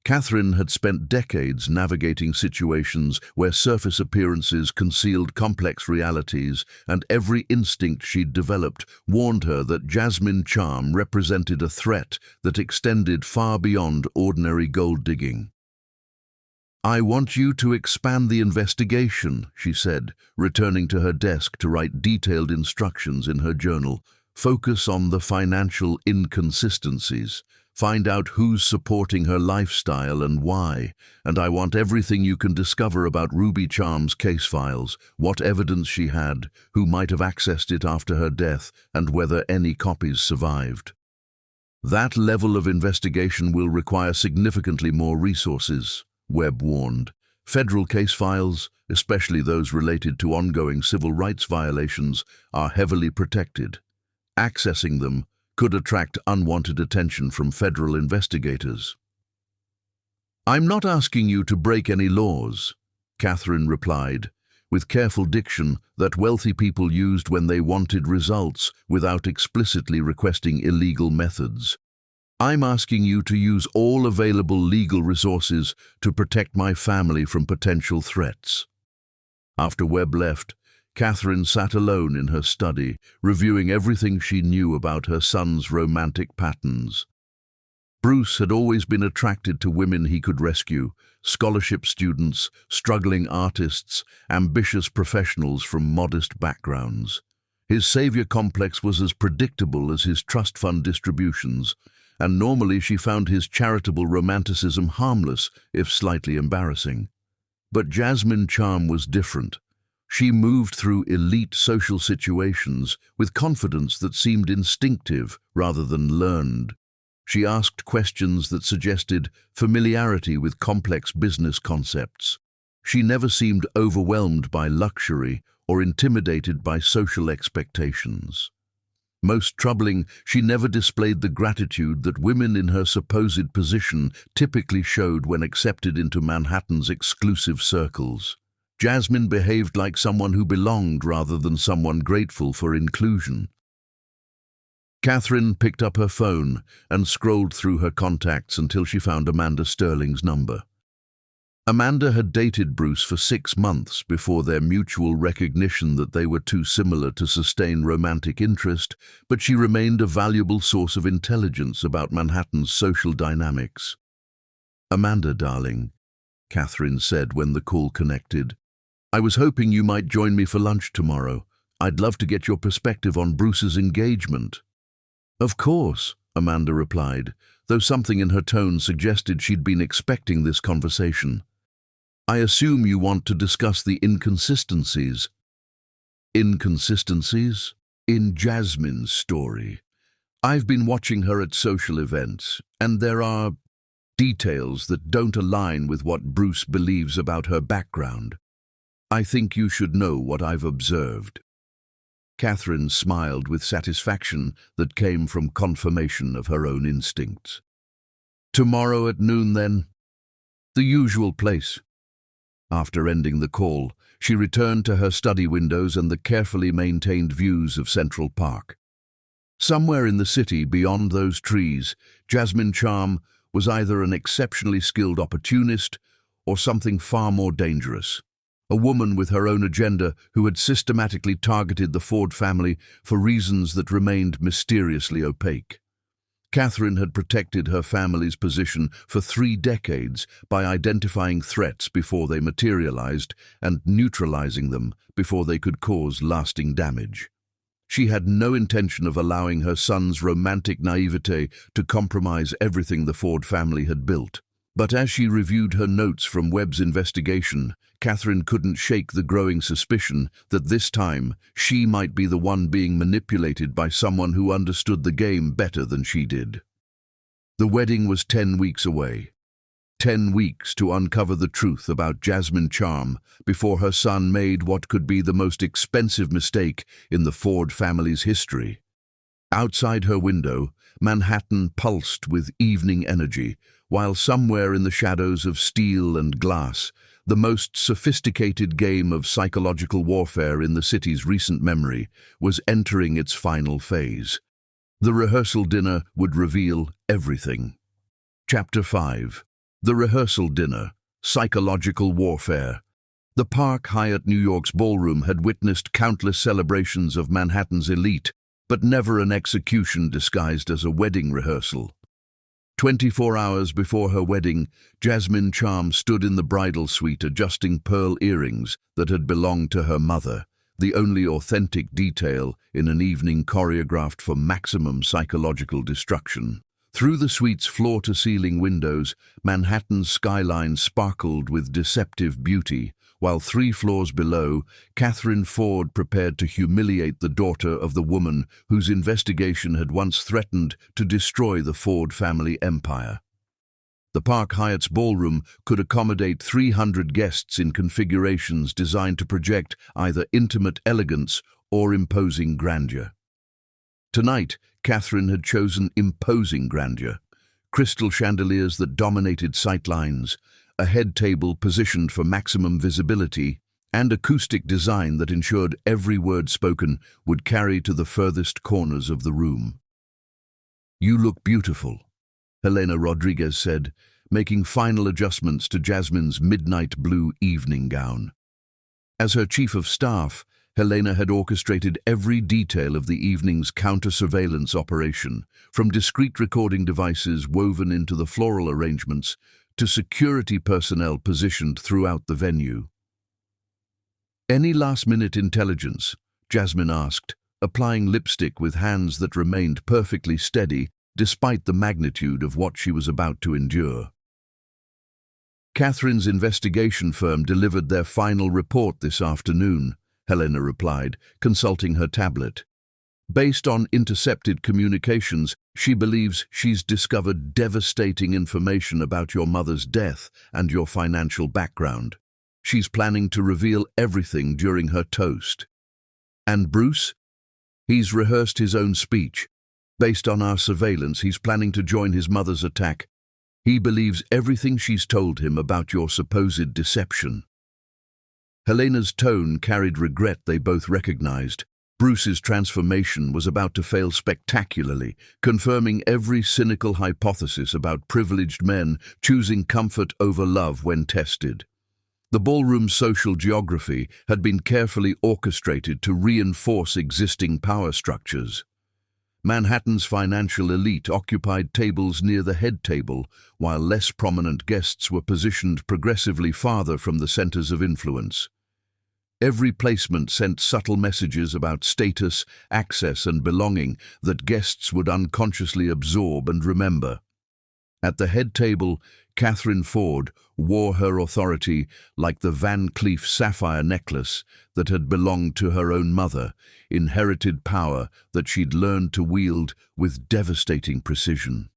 S1: Catherine had spent decades navigating situations where surface appearances concealed complex realities, and every instinct she'd developed warned her that Jasmine Charm represented a threat that extended far beyond ordinary gold digging. "I want you to expand the investigation," she said, returning to her desk to write detailed instructions in her journal. "Focus on the financial inconsistencies. Find out who's supporting her lifestyle and why. And I want everything you can discover about Ruby Charm's case files, what evidence she had, who might have accessed it after her death, and whether any copies survived." "That level of investigation will require significantly more resources," Webb warned. "Federal case files, especially those related to ongoing civil rights violations, are heavily protected. Accessing them could attract unwanted attention from federal investigators." "I'm not asking you to break any laws," Catherine replied, with careful diction that wealthy people used when they wanted results without explicitly requesting illegal methods. "I'm asking you to use all available legal resources to protect my family from potential threats." After Webb left, Catherine sat alone in her study, reviewing everything she knew about her son's romantic patterns. Bruce had always been attracted to women he could rescue: scholarship students, struggling artists, ambitious professionals from modest backgrounds. His savior complex was as predictable as his trust fund distributions, and normally she found his charitable romanticism harmless, if slightly embarrassing. But Jasmine Charm was different. She moved through elite social situations with confidence that seemed instinctive rather than learned. She asked questions that suggested familiarity with complex business concepts. She never seemed overwhelmed by luxury or intimidated by social expectations. Most troubling, she never displayed the gratitude that women in her supposed position typically showed when accepted into Manhattan's exclusive circles. Jasmine behaved like someone who belonged rather than someone grateful for inclusion. Catherine picked up her phone and scrolled through her contacts until she found Amanda Sterling's number. Amanda had dated Bruce for 6 months before their mutual recognition that they were too similar to sustain romantic interest, but she remained a valuable source of intelligence about Manhattan's social dynamics. "Amanda, darling," Catherine said when the call connected, "I was hoping you might join me for lunch tomorrow. I'd love to get your perspective on Bruce's engagement." "Of course," Amanda replied, though something in her tone suggested she'd been expecting this conversation. "I assume you want to discuss the inconsistencies." Inconsistencies? In Jasmine's story. I've been watching her at social events, and there are details that don't align with what Bruce believes about her background. I think you should know what I've observed. Catherine smiled with satisfaction that came from confirmation of her own instincts. "Tomorrow at noon, then?" "The usual place." After ending the call, she returned to her study windows and the carefully maintained views of Central Park. Somewhere in the city, beyond those trees, Jasmine Charm was either an exceptionally skilled opportunist or something far more dangerous. A woman with her own agenda who had systematically targeted the Ford family for reasons that remained mysteriously opaque. Catherine had protected her family's position for 3 decades by identifying threats before they materialized and neutralizing them before they could cause lasting damage. She had no intention of allowing her son's romantic naivete to compromise everything the Ford family had built. But as she reviewed her notes from Webb's investigation, Catherine couldn't shake the growing suspicion that this time she might be the one being manipulated by someone who understood the game better than she did. The wedding was 10 weeks away. 10 weeks to uncover the truth about Jasmine Charm before her son made what could be the most expensive mistake in the Ford family's history. Outside her window, Manhattan pulsed with evening energy, while somewhere in the shadows of steel and glass, the most sophisticated game of psychological warfare in the city's recent memory was entering its final phase. The rehearsal dinner would reveal everything. Chapter 5. The Rehearsal Dinner, Psychological Warfare. The Park Hyatt New York's ballroom had witnessed countless celebrations of Manhattan's elite, but never an execution disguised as a wedding rehearsal. 24 hours before her wedding, Jasmine Charm stood in the bridal suite adjusting pearl earrings that had belonged to her mother, the only authentic detail in an evening choreographed for maximum psychological destruction. Through the suite's floor-to-ceiling windows, Manhattan's skyline sparkled with deceptive beauty, while 3 floors below, Catherine Ford prepared to humiliate the daughter of the woman whose investigation had once threatened to destroy the Ford family empire. The Park Hyatt's ballroom could accommodate 300 guests in configurations designed to project either intimate elegance or imposing grandeur. Tonight, Catherine had chosen imposing grandeur. Crystal chandeliers that dominated sightlines, a head table positioned for maximum visibility, and acoustic design that ensured every word spoken would carry to the furthest corners of the room. "You look beautiful," Helena Rodriguez said, making final adjustments to Jasmine's midnight blue evening gown. As her chief of staff, Helena had orchestrated every detail of the evening's counter-surveillance operation, from discreet recording devices woven into the floral arrangements to security personnel positioned throughout the venue. "Any last-minute intelligence?" Jasmine asked, applying lipstick with hands that remained perfectly steady despite the magnitude of what she was about to endure. "Catherine's investigation firm delivered their final report this afternoon," Helena replied, consulting her tablet. "Based on intercepted communications, she believes she's discovered devastating information about your mother's death and your financial background. She's planning to reveal everything during her toast. And Bruce? He's rehearsed his own speech. Based on our surveillance, he's planning to join his mother's attack. He believes everything she's told him about your supposed deception. Helena's tone carried regret they both recognized. Bruce's transformation was about to fail spectacularly, confirming every cynical hypothesis about privileged men choosing comfort over love when tested. The ballroom's social geography had been carefully orchestrated to reinforce existing power structures. Manhattan's financial elite occupied tables near the head table, while less prominent guests were positioned progressively farther from the centers of influence. Every placement sent subtle messages about status, access, and belonging that guests would unconsciously absorb and remember. At the head table, Catherine Ford wore her authority like the Van Cleef sapphire necklace that had belonged to her own mother, inherited power that she'd learned to wield with devastating precision.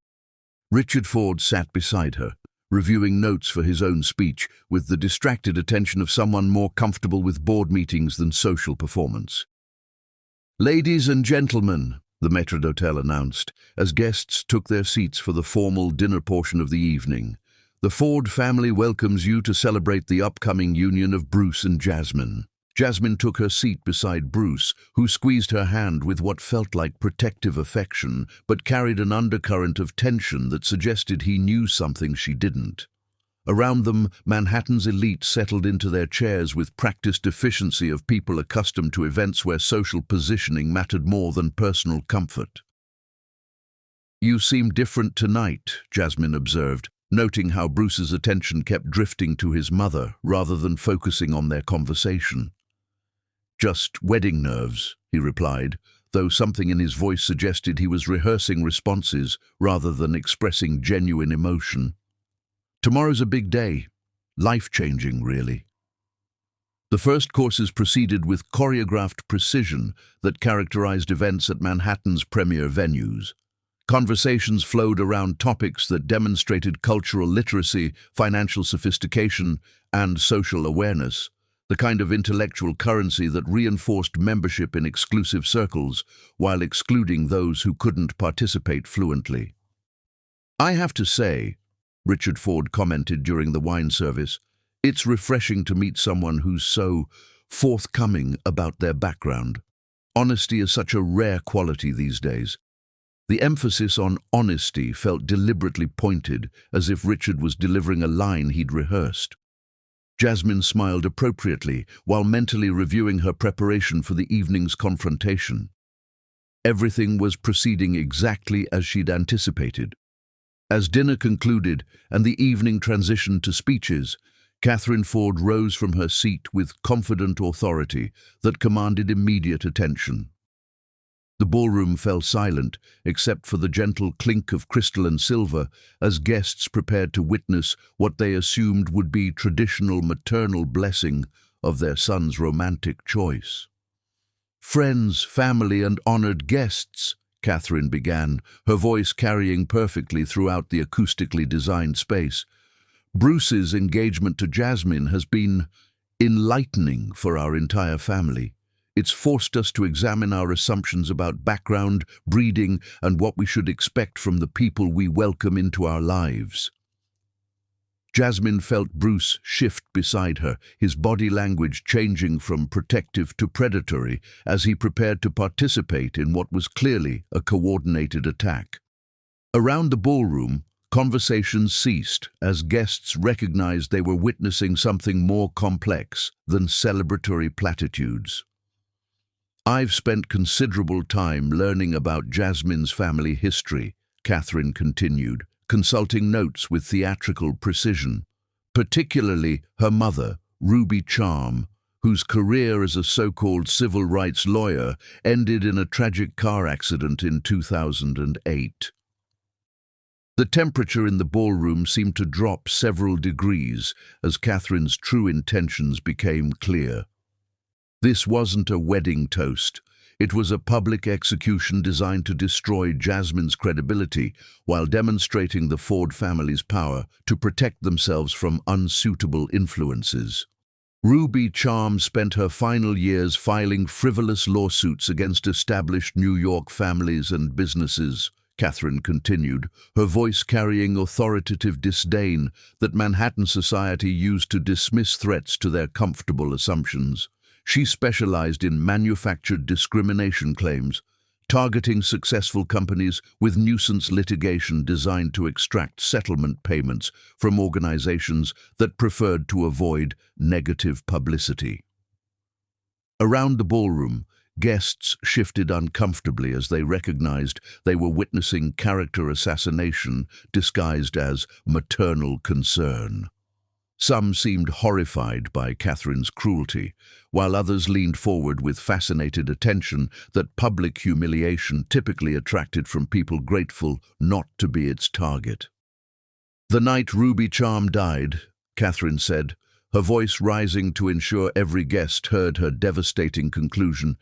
S1: Richard Ford sat beside her, reviewing notes for his own speech with the distracted attention of someone more comfortable with board meetings than social performance. "Ladies and gentlemen," the maître d'hôtel announced, as guests took their seats for the formal dinner portion of the evening. "The Ford family welcomes you to celebrate the upcoming union of Bruce and Jasmine." Jasmine took her seat beside Bruce, who squeezed her hand with what felt like protective affection, but carried an undercurrent of tension that suggested he knew something she didn't. Around them, Manhattan's elite settled into their chairs with practiced efficiency of people accustomed to events where social positioning mattered more than personal comfort. "You seem different tonight," Jasmine observed, noting how Bruce's attention kept drifting to his mother rather than focusing on their conversation. "Just wedding nerves," he replied, though something in his voice suggested he was rehearsing responses rather than expressing genuine emotion. "Tomorrow's a big day. Life-changing, really." The first courses proceeded with choreographed precision that characterized events at Manhattan's premier venues. Conversations flowed around topics that demonstrated cultural literacy, financial sophistication, and social awareness, the kind of intellectual currency that reinforced membership in exclusive circles while excluding those who couldn't participate fluently. "I have to say," Richard Ford commented during the wine service, "it's refreshing to meet someone who's so forthcoming about their background. Honesty is such a rare quality these days." The emphasis on honesty felt deliberately pointed, as if Richard was delivering a line he'd rehearsed. Jasmine smiled appropriately while mentally reviewing her preparation for the evening's confrontation. Everything was proceeding exactly as she'd anticipated. As dinner concluded and the evening transitioned to speeches, Catherine Ford rose from her seat with confident authority that commanded immediate attention. The ballroom fell silent, except for the gentle clink of crystal and silver, as guests prepared to witness what they assumed would be traditional maternal blessing of their son's romantic choice. "Friends, family, and honored guests," Catherine began, her voice carrying perfectly throughout the acoustically designed space. "Bruce's engagement to Jasmine has been enlightening for our entire family. It's forced us to examine our assumptions about background, breeding, and what we should expect from the people we welcome into our lives." Jasmine felt Bruce shift beside her, his body language changing from protective to predatory as he prepared to participate in what was clearly a coordinated attack. Around the ballroom, conversations ceased as guests recognized they were witnessing something more complex than celebratory platitudes. "I've spent considerable time learning about Jasmine's family history," Catherine continued, consulting notes with theatrical precision, particularly her mother, Ruby Charm, whose career as a so-called civil rights lawyer ended in a tragic car accident in 2008. The temperature in the ballroom seemed to drop several degrees as Catherine's true intentions became clear. This wasn't a wedding toast. It was a public execution designed to destroy Jasmine's credibility while demonstrating the Ford family's power to protect themselves from unsuitable influences. Ruby Charm spent her final years filing frivolous lawsuits against established New York families and businesses, Catherine continued, her voice carrying authoritative disdain that Manhattan society used to dismiss threats to their comfortable assumptions. She specialized in manufactured discrimination claims, targeting successful companies with nuisance litigation designed to extract settlement payments from organizations that preferred to avoid negative publicity. Around the ballroom, guests shifted uncomfortably as they recognized they were witnessing character assassination disguised as maternal concern. Some seemed horrified by Catherine's cruelty, while others leaned forward with fascinated attention that public humiliation typically attracted from people grateful not to be its target. "The night Ruby Charm died," Catherine said, her voice rising to ensure every guest heard her devastating conclusion,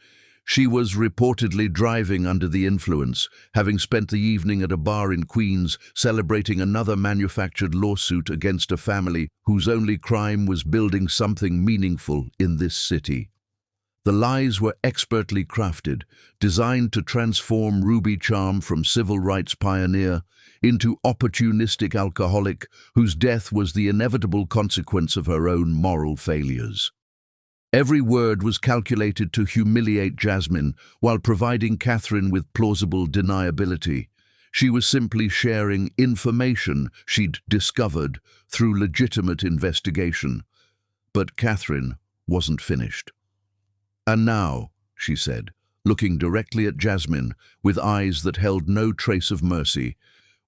S1: "she was reportedly driving under the influence, having spent the evening at a bar in Queens celebrating another manufactured lawsuit against a family whose only crime was building something meaningful in this city." The lies were expertly crafted, designed to transform Ruby Charm from civil rights pioneer into opportunistic alcoholic whose death was the inevitable consequence of her own moral failures. Every word was calculated to humiliate Jasmine while providing Catherine with plausible deniability. She was simply sharing information she'd discovered through legitimate investigation. But Catherine wasn't finished. "And now," she said, looking directly at Jasmine with eyes that held no trace of mercy,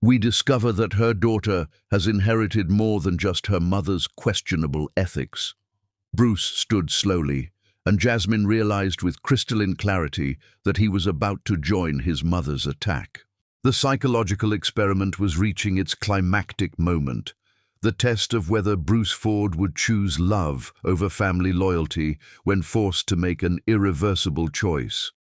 S1: "we discover that her daughter has inherited more than just her mother's questionable ethics." Bruce stood slowly, and Jasmine realized with crystalline clarity that he was about to join his mother's attack. The psychological experiment was reaching its climactic moment, the test of whether Bruce Ford would choose love over family loyalty when forced to make an irreversible choice.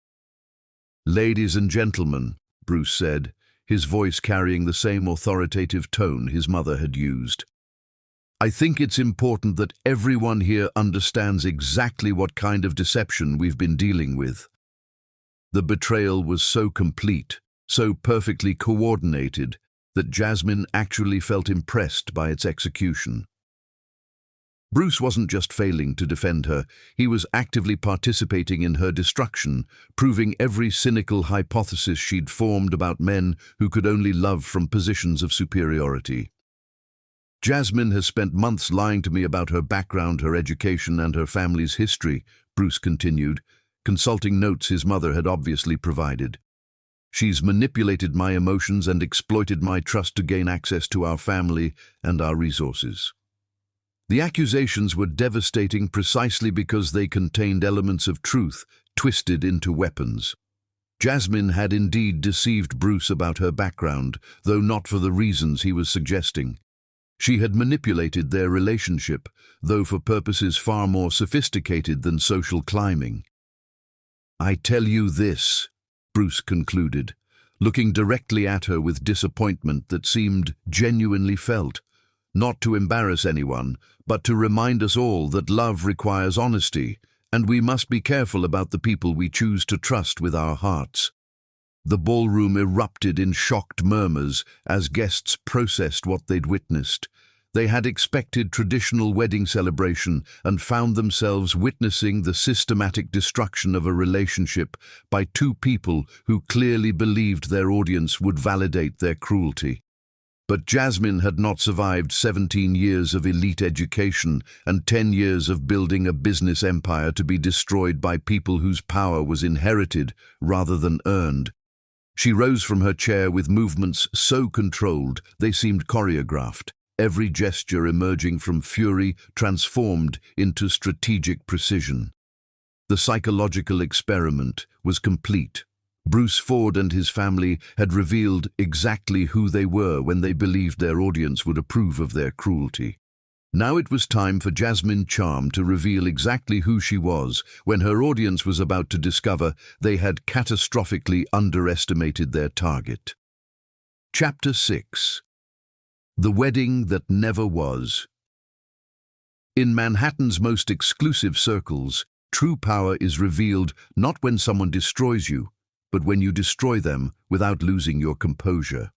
S1: "Ladies and gentlemen," Bruce said, his voice carrying the same authoritative tone his mother had used, "I think it's important that everyone here understands exactly what kind of deception we've been dealing with." The betrayal was so complete, so perfectly coordinated, that Jasmine actually felt impressed by its execution. Bruce wasn't just failing to defend her, he was actively participating in her destruction, proving every cynical hypothesis she'd formed about men who could only love from positions of superiority. "Jasmine has spent months lying to me about her background, her education, and her family's history," Bruce continued, consulting notes his mother had obviously provided. "She's manipulated my emotions and exploited my trust to gain access to our family and our resources." The accusations were devastating precisely because they contained elements of truth twisted into weapons. Jasmine had indeed deceived Bruce about her background, though not for the reasons he was suggesting. She had manipulated their relationship, though for purposes far more sophisticated than social climbing. "I tell you this," Bruce concluded, looking directly at her with disappointment that seemed genuinely felt, "not to embarrass anyone, but to remind us all that love requires honesty, and we must be careful about the people we choose to trust with our hearts." The ballroom erupted in shocked murmurs as guests processed what they'd witnessed. They had expected traditional wedding celebration and found themselves witnessing the systematic destruction of a relationship by two people who clearly believed their audience would validate their cruelty. But Jasmine had not survived 17 years of elite education and 10 years of building a business empire to be destroyed by people whose power was inherited rather than earned. She rose from her chair with movements so controlled they seemed choreographed, every gesture emerging from fury transformed into strategic precision. The psychological experiment was complete. Bruce Ford and his family had revealed exactly who they were when they believed their audience would approve of their cruelty. Now it was time for Jasmine Charm to reveal exactly who she was when her audience was about to discover they had catastrophically underestimated their target. Chapter 6. The Wedding That Never Was. In Manhattan's most exclusive circles, true power is revealed not when someone destroys you, but when you destroy them without losing your composure.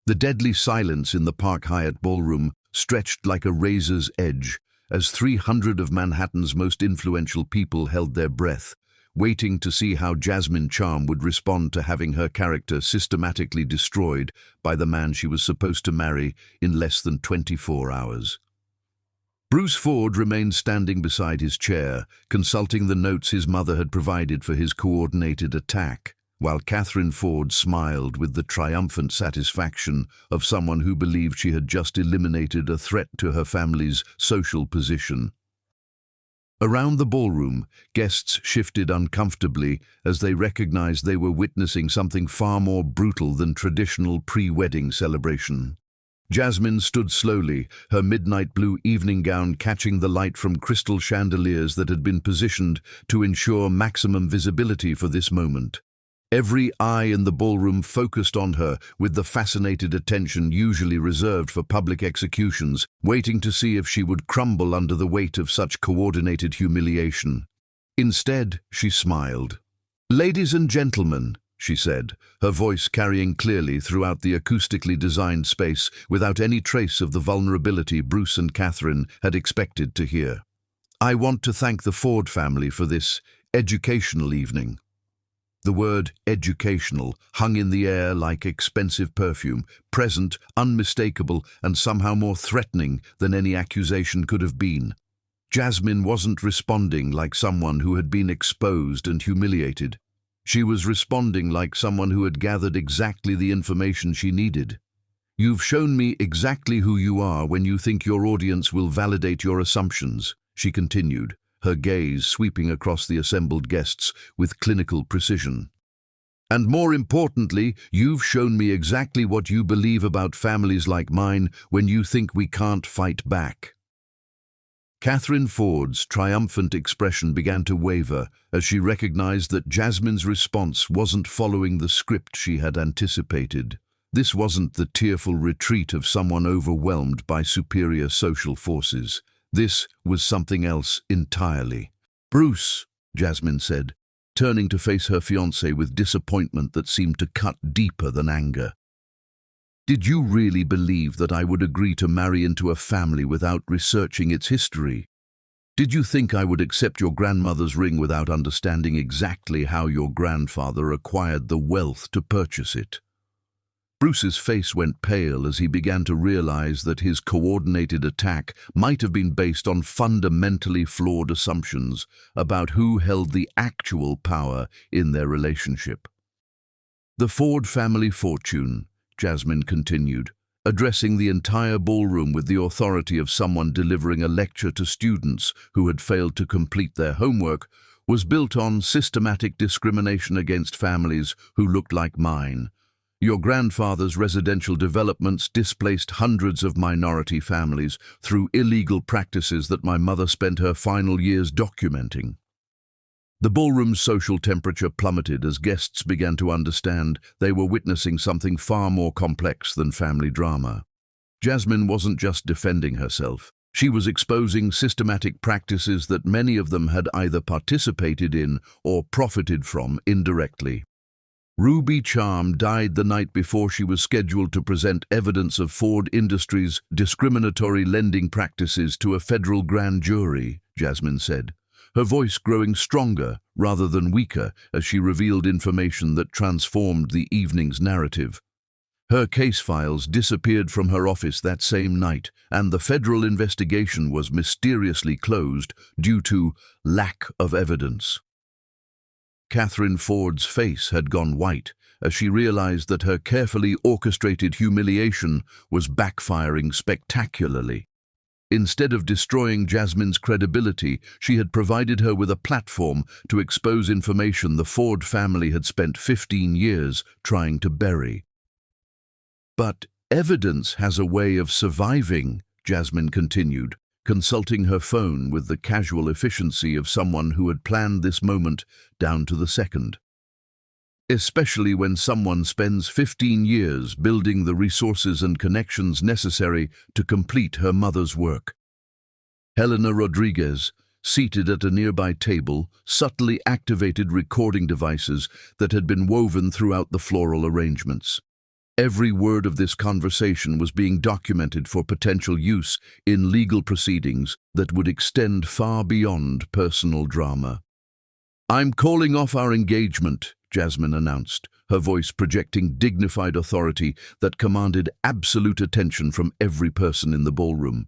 S1: The deadly silence in the Park Hyatt ballroom stretched like a razor's edge as 300 of Manhattan's most influential people held their breath, waiting to see how Jasmine Charm would respond to having her character systematically destroyed by the man she was supposed to marry in less than 24 hours. Bruce Ford remained standing beside his chair, consulting the notes his mother had provided for his coordinated attack, while Catherine Ford smiled with the triumphant satisfaction of someone who believed she had just eliminated a threat to her family's social position. Around the ballroom, guests shifted uncomfortably as they recognized they were witnessing something far more brutal than traditional pre-wedding celebration. Jasmine stood slowly, her midnight blue evening gown catching the light from crystal chandeliers that had been positioned to ensure maximum visibility for this moment. Every eye in the ballroom focused on her with the fascinated attention usually reserved for public executions, waiting to see if she would crumble under the weight of such coordinated humiliation. Instead, she smiled. "Ladies and gentlemen," she said, her voice carrying clearly throughout the acoustically designed space without any trace of the vulnerability Bruce and Catherine had expected to hear. "I want to thank the Ford family for this educational evening." The word educational hung in the air like expensive perfume, present, unmistakable, and somehow more threatening than any accusation could have been. Jasmine wasn't responding like someone who had been exposed and humiliated. She was responding like someone who had gathered exactly the information she needed. "You've shown me exactly who you are when you think your audience will validate your assumptions," she continued, her gaze sweeping across the assembled guests with clinical precision. "And more importantly, you've shown me exactly what you believe about families like mine when you think we can't fight back." Catherine Ford's triumphant expression began to waver as she recognized that Jasmine's response wasn't following the script she had anticipated. This wasn't the tearful retreat of someone overwhelmed by superior social forces. This was something else entirely. "Bruce," Jasmine said, turning to face her fiancé with disappointment that seemed to cut deeper than anger. "Did you really believe that I would agree to marry into a family without researching its history? Did you think I would accept your grandmother's ring without understanding exactly how your grandfather acquired the wealth to purchase it?" Bruce's face went pale as he began to realize that his coordinated attack might have been based on fundamentally flawed assumptions about who held the actual power in their relationship. "The Ford family fortune," Jasmine continued, addressing the entire ballroom with the authority of someone delivering a lecture to students who had failed to complete their homework, was built on systematic discrimination against families who looked like mine. Your grandfather's residential developments displaced hundreds of minority families through illegal practices that my mother spent her final years documenting. The ballroom's social temperature plummeted as guests began to understand they were witnessing something far more complex than family drama. Jasmine wasn't just defending herself. She was exposing systematic practices that many of them had either participated in or profited from indirectly. Ruby Charm died the night before she was scheduled to present evidence of Ford Industries' discriminatory lending practices to a federal grand jury, Jasmine said, her voice growing stronger rather than weaker as she revealed information that transformed the evening's narrative. Her case files disappeared from her office that same night, and the federal investigation was mysteriously closed due to lack of evidence. Catherine Ford's face had gone white as she realized that her carefully orchestrated humiliation was backfiring spectacularly. Instead of destroying Jasmine's credibility, she had provided her with a platform to expose information the Ford family had spent 15 years trying to bury. "But evidence has a way of surviving," Jasmine continued, consulting her phone with the casual efficiency of someone who had planned this moment down to the second. "Especially when someone spends 15 years building the resources and connections necessary to complete her mother's work. Helena Rodriguez, seated at a nearby table, subtly activated recording devices that had been woven throughout the floral arrangements. Every word of this conversation was being documented for potential use in legal proceedings that would extend far beyond personal drama. "I'm calling off our engagement," Jasmine announced, her voice projecting dignified authority that commanded absolute attention from every person in the ballroom.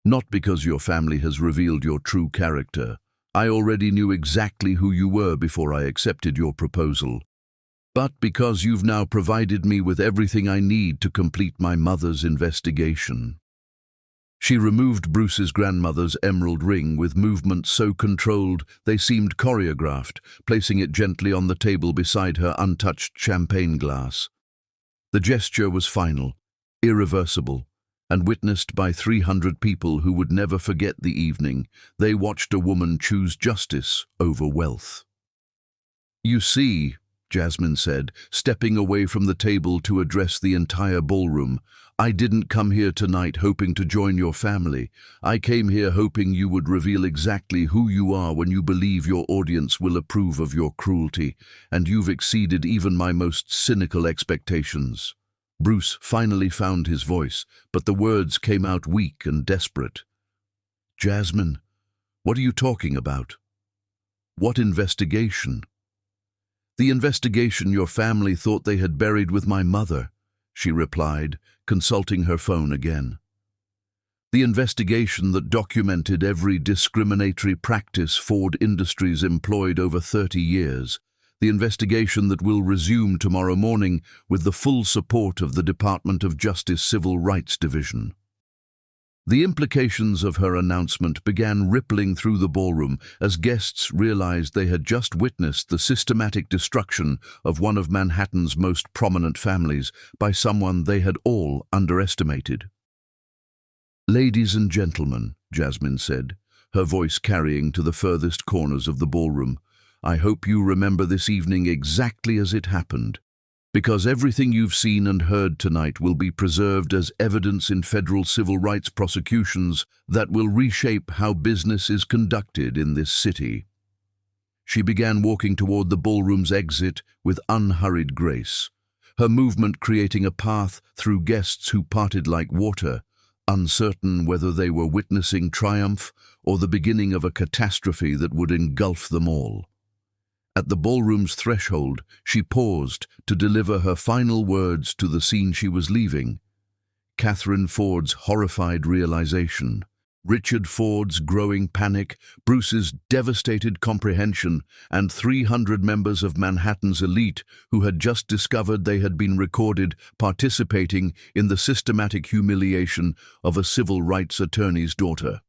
S1: "Not because your family has revealed your true character. I already knew exactly who you were before I accepted your proposal. But because you've now provided me with everything I need to complete my mother's investigation." She removed Bruce's grandmother's emerald ring with movements so controlled they seemed choreographed, placing it gently on the table beside her untouched champagne glass. The gesture was final, irreversible, and witnessed by 300 people who would never forget the evening. They watched a woman choose justice over wealth. "You see," Jasmine said, stepping away from the table to address the entire ballroom, "I didn't come here tonight hoping to join your family. I came here hoping you would reveal exactly who you are when you believe your audience will approve of your cruelty, and you've exceeded even my most cynical expectations." Bruce finally found his voice, but the words came out weak and desperate. "Jasmine, what are you talking about? What investigation?" "The investigation your family thought they had buried with my mother," she replied, consulting her phone again. "The investigation that documented every discriminatory practice Ford Industries employed over 30 years. The investigation that will resume tomorrow morning with the full support of the Department of Justice Civil Rights Division." The implications of her announcement began rippling through the ballroom as guests realized they had just witnessed the systematic destruction of one of Manhattan's most prominent families by someone they had all underestimated. "Ladies and gentlemen," Jasmine said, her voice carrying to the furthest corners of the ballroom, "I hope you remember this evening exactly as it happened, because everything you've seen and heard tonight will be preserved as evidence in federal civil rights prosecutions that will reshape how business is conducted in this city." She began walking toward the ballroom's exit with unhurried grace, her movement creating a path through guests who parted like water, uncertain whether they were witnessing triumph or the beginning of a catastrophe that would engulf them all. At the ballroom's threshold, she paused to deliver her final words to the scene she was leaving. Catherine Ford's horrified realization, Richard Ford's growing panic, Bruce's devastated comprehension, and 300 members of Manhattan's elite who had just discovered they had been recorded participating in the systematic humiliation of a civil rights attorney's daughter.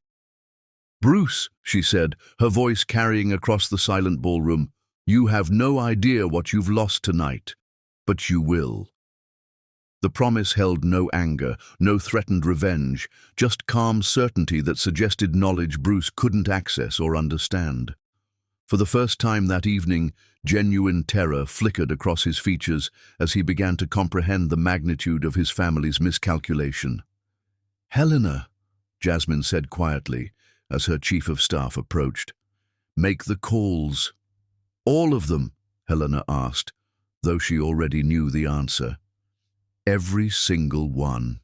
S1: "Bruce," she said, her voice carrying across the silent ballroom, "you have no idea what you've lost tonight, but you will." The promise held no anger, no threatened revenge, just calm certainty that suggested knowledge Bruce couldn't access or understand. For the first time that evening, genuine terror flickered across his features as he began to comprehend the magnitude of his family's miscalculation. "Helena," Jasmine said quietly as her chief of staff approached, "make the calls." "All of them?" Helena asked, though she already knew the answer. "Every single one."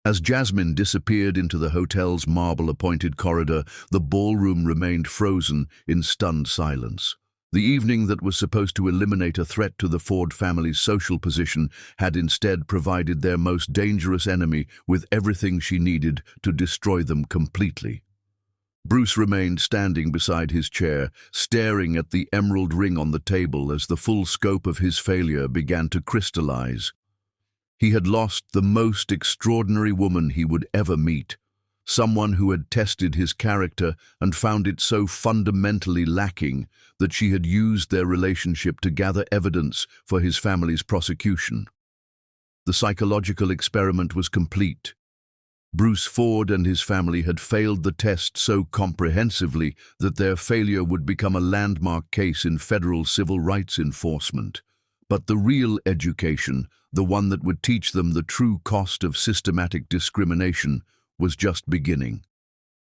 S1: As Jasmine disappeared into the hotel's marble-appointed corridor, the ballroom remained frozen in stunned silence. The evening that was supposed to eliminate a threat to the Ford family's social position had instead provided their most dangerous enemy with everything she needed to destroy them completely. Bruce remained standing beside his chair, staring at the emerald ring on the table as the full scope of his failure began to crystallize. He had lost the most extraordinary woman he would ever meet, someone who had tested his character and found it so fundamentally lacking that she had used their relationship to gather evidence for his family's prosecution. The psychological experiment was complete. Bruce Ford and his family had failed the test so comprehensively that their failure would become a landmark case in federal civil rights enforcement. But the real education, the one that would teach them the true cost of systematic discrimination, was just beginning.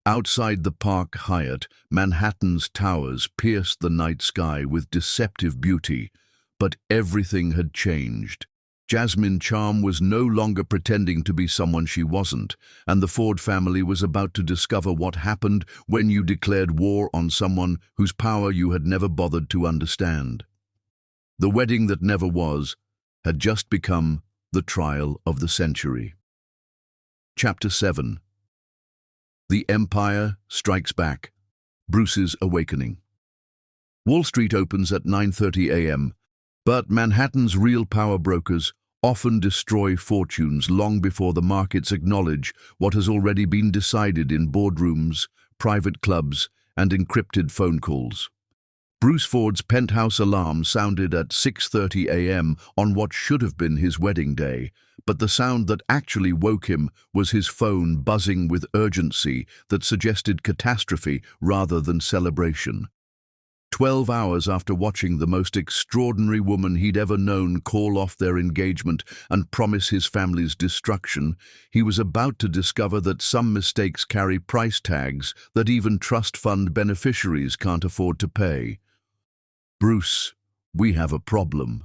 S1: Outside the Park Hyatt, Manhattan's towers pierced the night sky with deceptive beauty, but everything had changed. Jasmine Charm was no longer pretending to be someone she wasn't, and the Ford family was about to discover what happened when you declared war on someone whose power you had never bothered to understand. The wedding that never was had just become the trial of the century. Chapter 7. The Empire Strikes Back. Bruce's Awakening. Wall Street opens at 9:30 a.m., but Manhattan's real power brokers often destroy fortunes long before the markets acknowledge what has already been decided in boardrooms, private clubs, and encrypted phone calls. Bruce Ford's penthouse alarm sounded at 6:30 a.m. on what should have been his wedding day, but the sound that actually woke him was his phone buzzing with urgency that suggested catastrophe rather than celebration. 12 hours after watching the most extraordinary woman he'd ever known call off their engagement and promise his family's destruction, he was about to discover that some mistakes carry price tags that even trust fund beneficiaries can't afford to pay. "Bruce, we have a problem."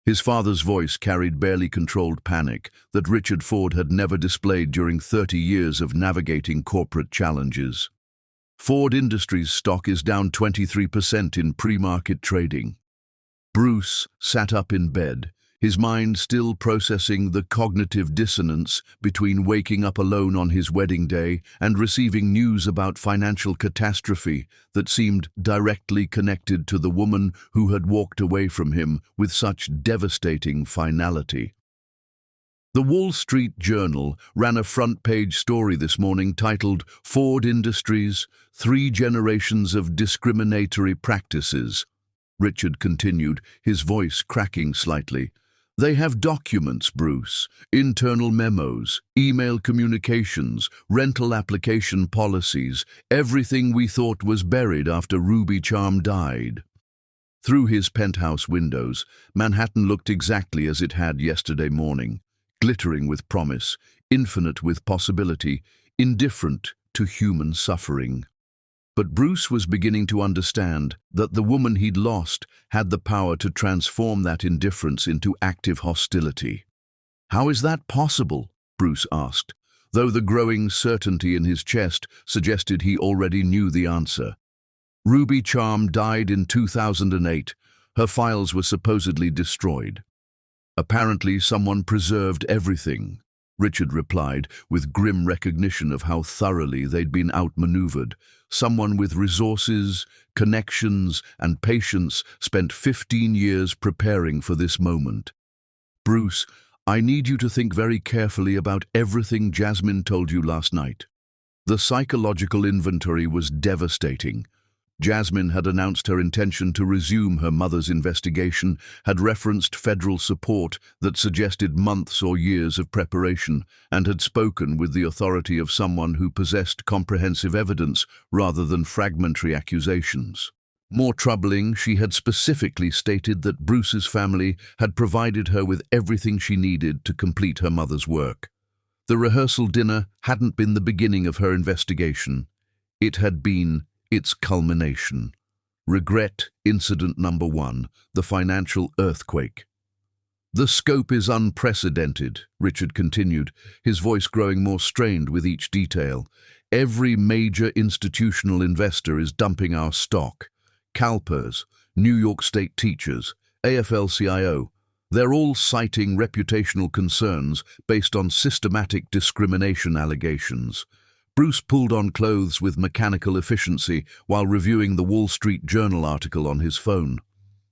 S1: His father's voice carried barely controlled panic that Richard Ford had never displayed during 30 years of navigating corporate challenges. Ford Industries stock is down 23% in pre-market trading. Bruce sat up in bed, his mind still processing the cognitive dissonance between waking up alone on his wedding day and receiving news about financial catastrophe that seemed directly connected to the woman who had walked away from him with such devastating finality. The Wall Street Journal ran a front-page story this morning titled "Ford Industries, 3 Generations of Discriminatory Practices." Richard continued, his voice cracking slightly. "They have documents, Bruce, internal memos, email communications, rental application policies, everything we thought was buried after Ruby Charm died." Through his penthouse windows, Manhattan looked exactly as it had yesterday morning. Glittering with promise, infinite with possibility, indifferent to human suffering. But Bruce was beginning to understand that the woman he'd lost had the power to transform that indifference into active hostility. "How is that possible?" Bruce asked, though the growing certainty in his chest suggested he already knew the answer. Ruby Charm died in 2008. Her files were supposedly destroyed. "Apparently someone preserved everything," Richard replied, with grim recognition of how thoroughly they'd been outmaneuvered. "Someone with resources, connections, and patience spent 15 years preparing for this moment." "Bruce, I need you to think very carefully about everything Jasmine told you last night." The psychological inventory was devastating. Jasmine had announced her intention to resume her mother's investigation, had referenced federal support that suggested months or years of preparation, and had spoken with the authority of someone who possessed comprehensive evidence rather than fragmentary accusations. More troubling, she had specifically stated that Bruce's family had provided her with everything she needed to complete her mother's work. The rehearsal dinner hadn't been the beginning of her investigation. It had been its culmination. Regret incident number 1, the financial earthquake. "The scope is unprecedented," Richard continued, his voice growing more strained with each detail. "Every major institutional investor is dumping our stock. CalPERS, New York State teachers, AFL-CIO. They're all citing reputational concerns based on systematic discrimination allegations." Bruce pulled on clothes with mechanical efficiency while reviewing the Wall Street Journal article on his phone.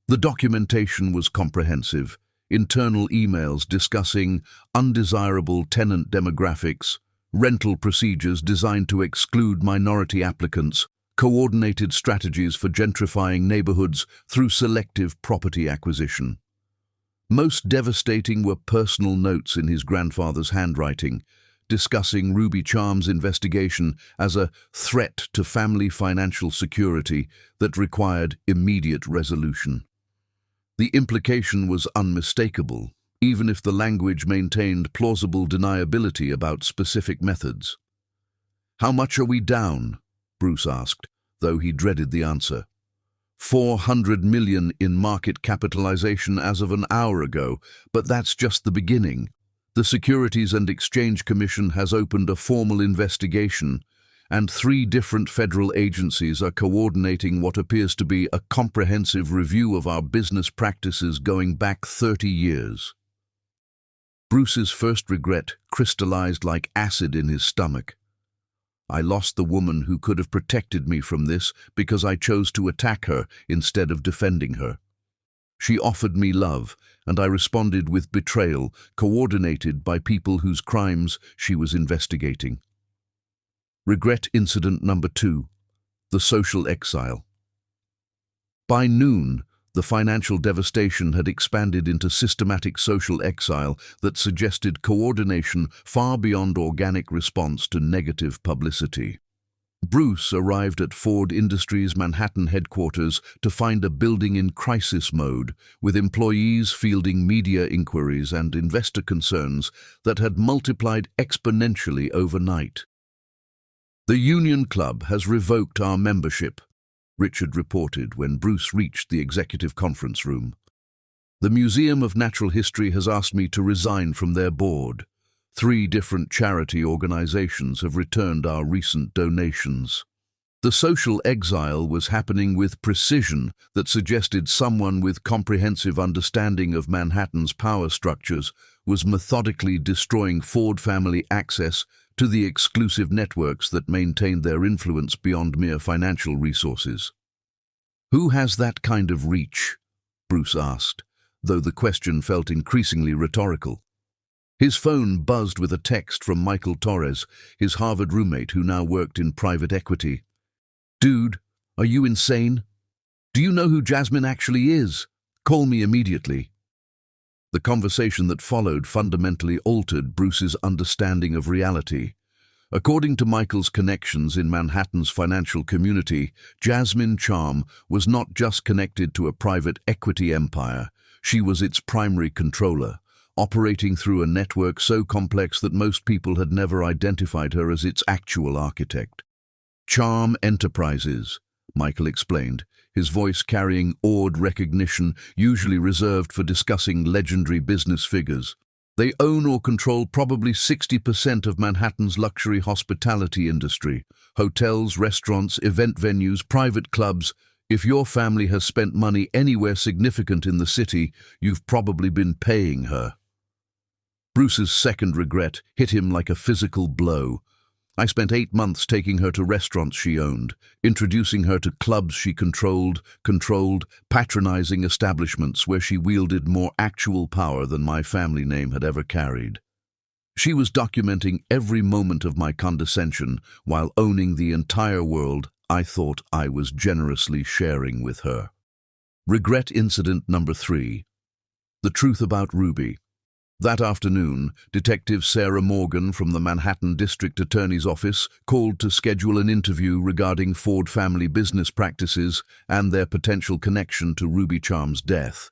S1: The documentation was comprehensive. Internal emails discussing undesirable tenant demographics, rental procedures designed to exclude minority applicants, coordinated strategies for gentrifying neighborhoods through selective property acquisition. Most devastating were personal notes in his grandfather's handwriting, discussing Ruby Charm's investigation as a threat to family financial security that required immediate resolution. The implication was unmistakable, even if the language maintained plausible deniability about specific methods. "How much are we down?" Bruce asked, though he dreaded the answer. 400 million in market capitalization as of an hour ago, but that's just the beginning. The Securities and Exchange Commission has opened a formal investigation, and 3 different federal agencies are coordinating what appears to be a comprehensive review of our business practices going back 30 years. Bruce's first regret crystallized like acid in his stomach. I lost the woman who could have protected me from this because I chose to attack her instead of defending her. She offered me love, and I responded with betrayal, coordinated by people whose crimes she was investigating. Regret incident number 2, the social exile. By noon, the financial devastation had expanded into systematic social exile that suggested coordination far beyond organic response to negative publicity. Bruce arrived at Ford Industries' Manhattan headquarters to find a building in crisis mode, with employees fielding media inquiries and investor concerns that had multiplied exponentially overnight. "The Union Club has revoked our membership," Richard reported when Bruce reached the executive conference room. "The Museum of Natural History has asked me to resign from their board. 3 different charity organizations have returned our recent donations." The social exile was happening with precision that suggested someone with comprehensive understanding of Manhattan's power structures was methodically destroying Ford family access to the exclusive networks that maintained their influence beyond mere financial resources. "Who has that kind of reach?" Bruce asked, though the question felt increasingly rhetorical. His phone buzzed with a text from Michael Torres, his Harvard roommate who now worked in private equity. "Dude, are you insane? Do you know who Jasmine actually is? Call me immediately." The conversation that followed fundamentally altered Bruce's understanding of reality. According to Michael's connections in Manhattan's financial community, Jasmine Charm was not just connected to a private equity empire, she was its primary controller, operating through a network so complex that most people had never identified her as its actual architect. "Charm Enterprises," Michael explained, his voice carrying awed recognition usually reserved for discussing legendary business figures. "They own or control probably 60% of Manhattan's luxury hospitality industry. Hotels, restaurants, event venues, private clubs. If your family has spent money anywhere significant in the city, you've probably been paying her." Bruce's second regret hit him like a physical blow. "I spent 8 months taking her to restaurants she owned, introducing her to clubs she controlled, patronizing establishments where she wielded more actual power than my family name had ever carried. She was documenting every moment of my condescension while owning the entire world I thought I was generously sharing with her." Regret incident number 3, the truth about Ruby. That afternoon, Detective Sarah Morgan from the Manhattan District Attorney's Office called to schedule an interview regarding Ford family business practices and their potential connection to Ruby Charm's death.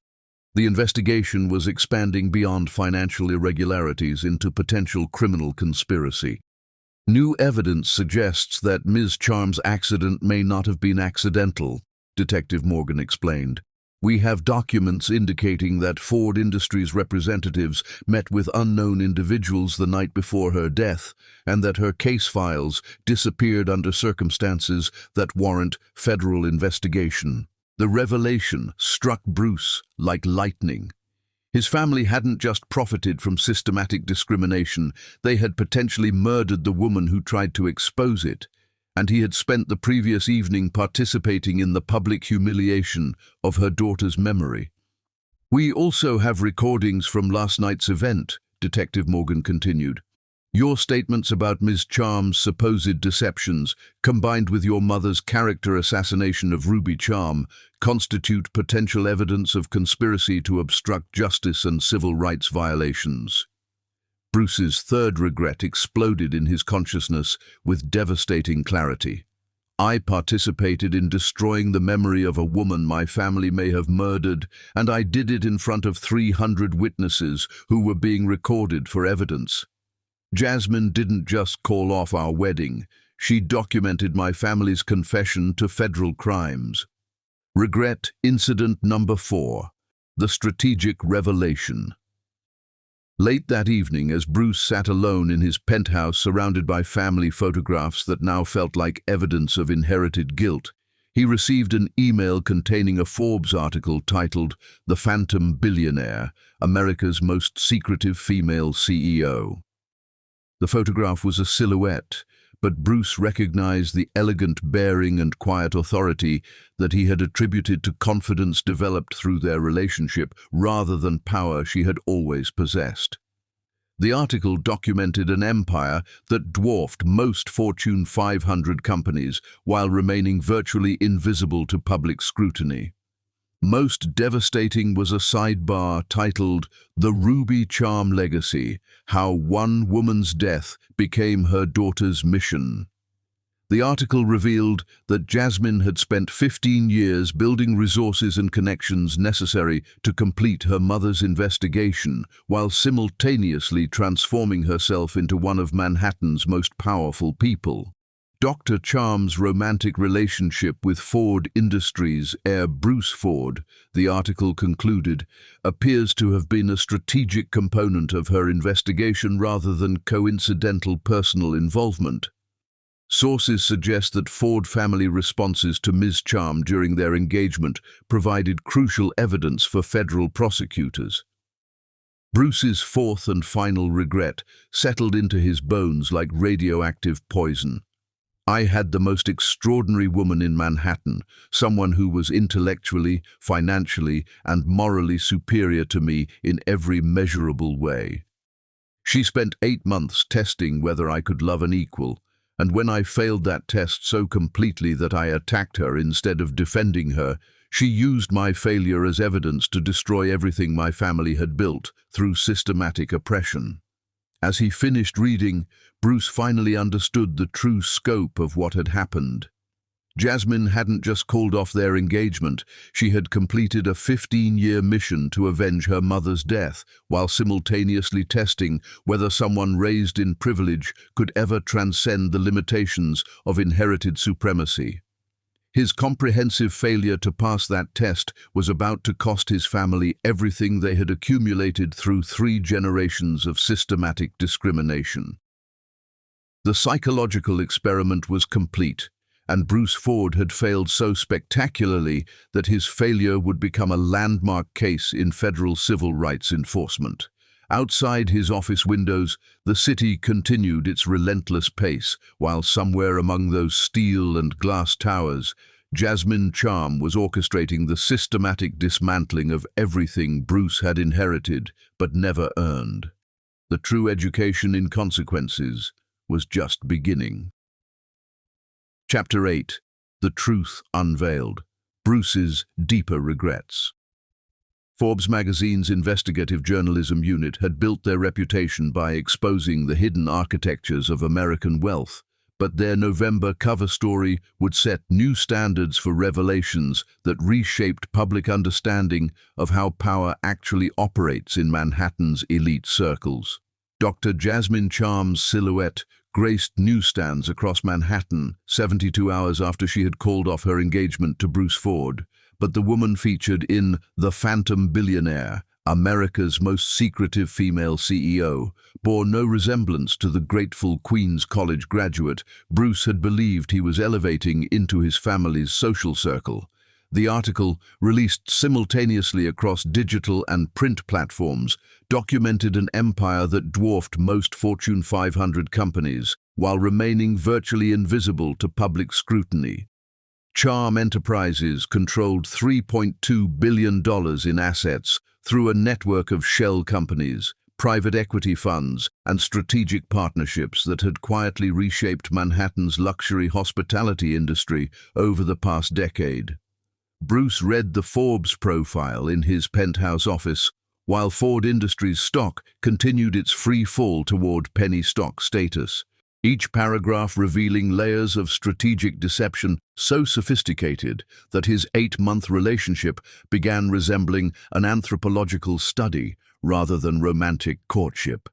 S1: The investigation was expanding beyond financial irregularities into potential criminal conspiracy. "New evidence suggests that Ms. Charm's accident may not have been accidental," Detective Morgan explained. "We have documents indicating that Ford Industries representatives met with unknown individuals the night before her death, and that her case files disappeared under circumstances that warrant federal investigation." The revelation struck Bruce like lightning. His family hadn't just profited from systematic discrimination, they had potentially murdered the woman who tried to expose it. And he had spent the previous evening participating in the public humiliation of her daughter's memory. "We also have recordings from last night's event," Detective Morgan continued. "Your statements about Ms. Charm's supposed deceptions, combined with your mother's character assassination of Ruby Charm, constitute potential evidence of conspiracy to obstruct justice and civil rights violations." Bruce's third regret exploded in his consciousness with devastating clarity. "I participated in destroying the memory of a woman my family may have murdered, and I did it in front of 300 witnesses who were being recorded for evidence. Jasmine didn't just call off our wedding. she documented my family's confession to federal crimes. Regret incident number 4. The strategic revelation. Late that evening, as Bruce sat alone in his penthouse surrounded by family photographs that now felt like evidence of inherited guilt, he received an email containing a Forbes article titled "The Phantom Billionaire, America's Most Secretive Female CEO." The photograph was a silhouette, but Bruce recognized the elegant bearing and quiet authority that he had attributed to confidence developed through their relationship rather than power she had always possessed. The article documented an empire that dwarfed most Fortune 500 companies while remaining virtually invisible to public scrutiny. Most devastating was a sidebar titled "The Ruby Charm Legacy: How One Woman's Death Became Her Daughter's Mission." The article revealed that Jasmine had spent 15 years building resources and connections necessary to complete her mother's investigation, while simultaneously transforming herself into one of Manhattan's most powerful people. Dr. Charm's romantic relationship with Ford Industries heir Bruce Ford, the article concluded, appears to have been a strategic component of her investigation rather than coincidental personal involvement. Sources suggest that Ford family responses to Ms. Charm during their engagement provided crucial evidence for federal prosecutors. Bruce's fourth and final regret settled into his bones like radioactive poison. "I had the most extraordinary woman in Manhattan, someone who was intellectually, financially, and morally superior to me in every measurable way. She spent 8 months testing whether I could love an equal, and when I failed that test so completely that I attacked her instead of defending her, she used my failure as evidence to destroy everything my family had built through systematic oppression." As he finished reading, Bruce finally understood the true scope of what had happened. Jasmine hadn't just called off their engagement, she had completed a 15-year mission to avenge her mother's death, while simultaneously testing whether someone raised in privilege could ever transcend the limitations of inherited supremacy. His comprehensive failure to pass that test was about to cost his family everything they had accumulated through 3 generations of systematic discrimination. The psychological experiment was complete, and Bruce Ford had failed so spectacularly that his failure would become a landmark case in federal civil rights enforcement. Outside his office windows, the city continued its relentless pace, while somewhere among those steel and glass towers, Jasmine Charm was orchestrating the systematic dismantling of everything Bruce had inherited but never earned. The true education in consequences was just beginning. Chapter 8. The Truth Unveiled. Bruce's Deeper Regrets. Forbes magazine's investigative journalism unit had built their reputation by exposing the hidden architectures of American wealth, but their November cover story would set new standards for revelations that reshaped public understanding of how power actually operates in Manhattan's elite circles. Dr. Jasmine Charm's silhouette graced newsstands across Manhattan 72 hours after she had called off her engagement to Bruce Ford, but the woman featured in "The Phantom Billionaire, America's Most Secretive Female CEO" bore no resemblance to the grateful Queens College graduate Bruce had believed he was elevating into his family's social circle. The article, released simultaneously across digital and print platforms, documented an empire that dwarfed most Fortune 500 companies while remaining virtually invisible to public scrutiny. Charm Enterprises controlled $3.2 billion in assets through a network of shell companies, private equity funds, and strategic partnerships that had quietly reshaped Manhattan's luxury hospitality industry over the past decade. Bruce read the Forbes profile in his penthouse office, while Ford Industries stock continued its free fall toward penny stock status, each paragraph revealing layers of strategic deception so sophisticated that his 8-month relationship began resembling an anthropological study rather than romantic courtship.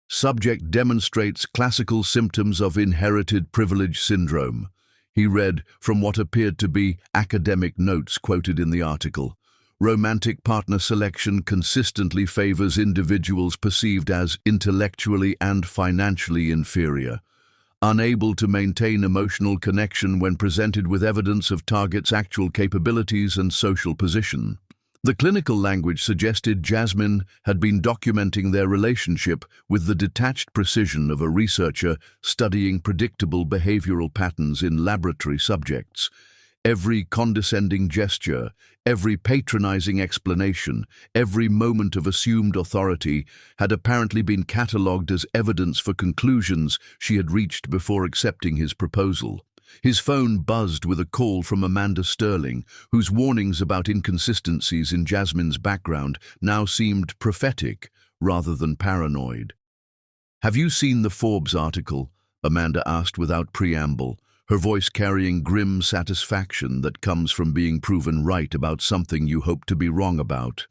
S1: Subject demonstrates classical symptoms of inherited privilege syndrome. He read from what appeared to be academic notes quoted in the article. Romantic partner selection consistently favors individuals perceived as intellectually and financially inferior, unable to maintain emotional connection when presented with evidence of target's actual capabilities and social position. The clinical language suggested Jasmine had been documenting their relationship with the detached precision of a researcher studying predictable behavioral patterns in laboratory subjects. Every condescending gesture, every patronizing explanation, every moment of assumed authority had apparently been catalogued as evidence for conclusions she had reached before accepting his proposal. His phone buzzed with a call from Amanda Sterling, whose warnings about inconsistencies in Jasmine's background now seemed prophetic rather than paranoid. "Have you seen the Forbes article?" Amanda asked without preamble, her voice carrying grim satisfaction that comes from being proven right about something you hope to be wrong about.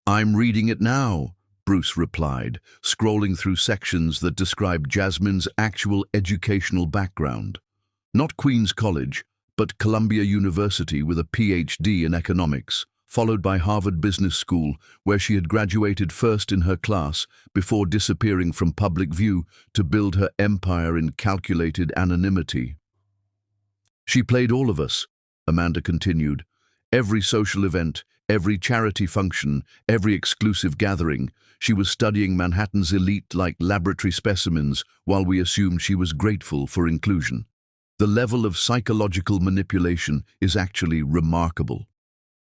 S1: "I'm reading it now," Bruce replied, scrolling through sections that described Jasmine's actual educational background. Not Queen's College, but Columbia University with a PhD in economics, followed by Harvard Business School, where she had graduated first in her class before disappearing from public view to build her empire in calculated anonymity. "She played all of us," Amanda continued. "Every social event, every charity function, every exclusive gathering. She was studying Manhattan's elite like laboratory specimens while we assumed she was grateful for inclusion. The level of psychological manipulation is actually remarkable."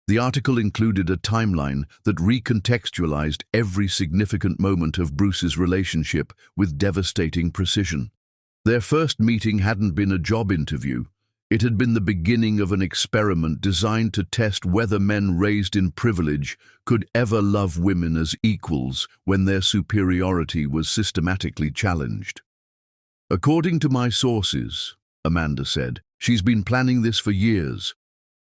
S1: The article included a timeline that recontextualized every significant moment of Bruce's relationship with devastating precision. Their first meeting hadn't been a job interview. It had been the beginning of an experiment designed to test whether men raised in privilege could ever love women as equals when their superiority was systematically challenged. "According to my sources," Amanda said, "she's been planning this for years.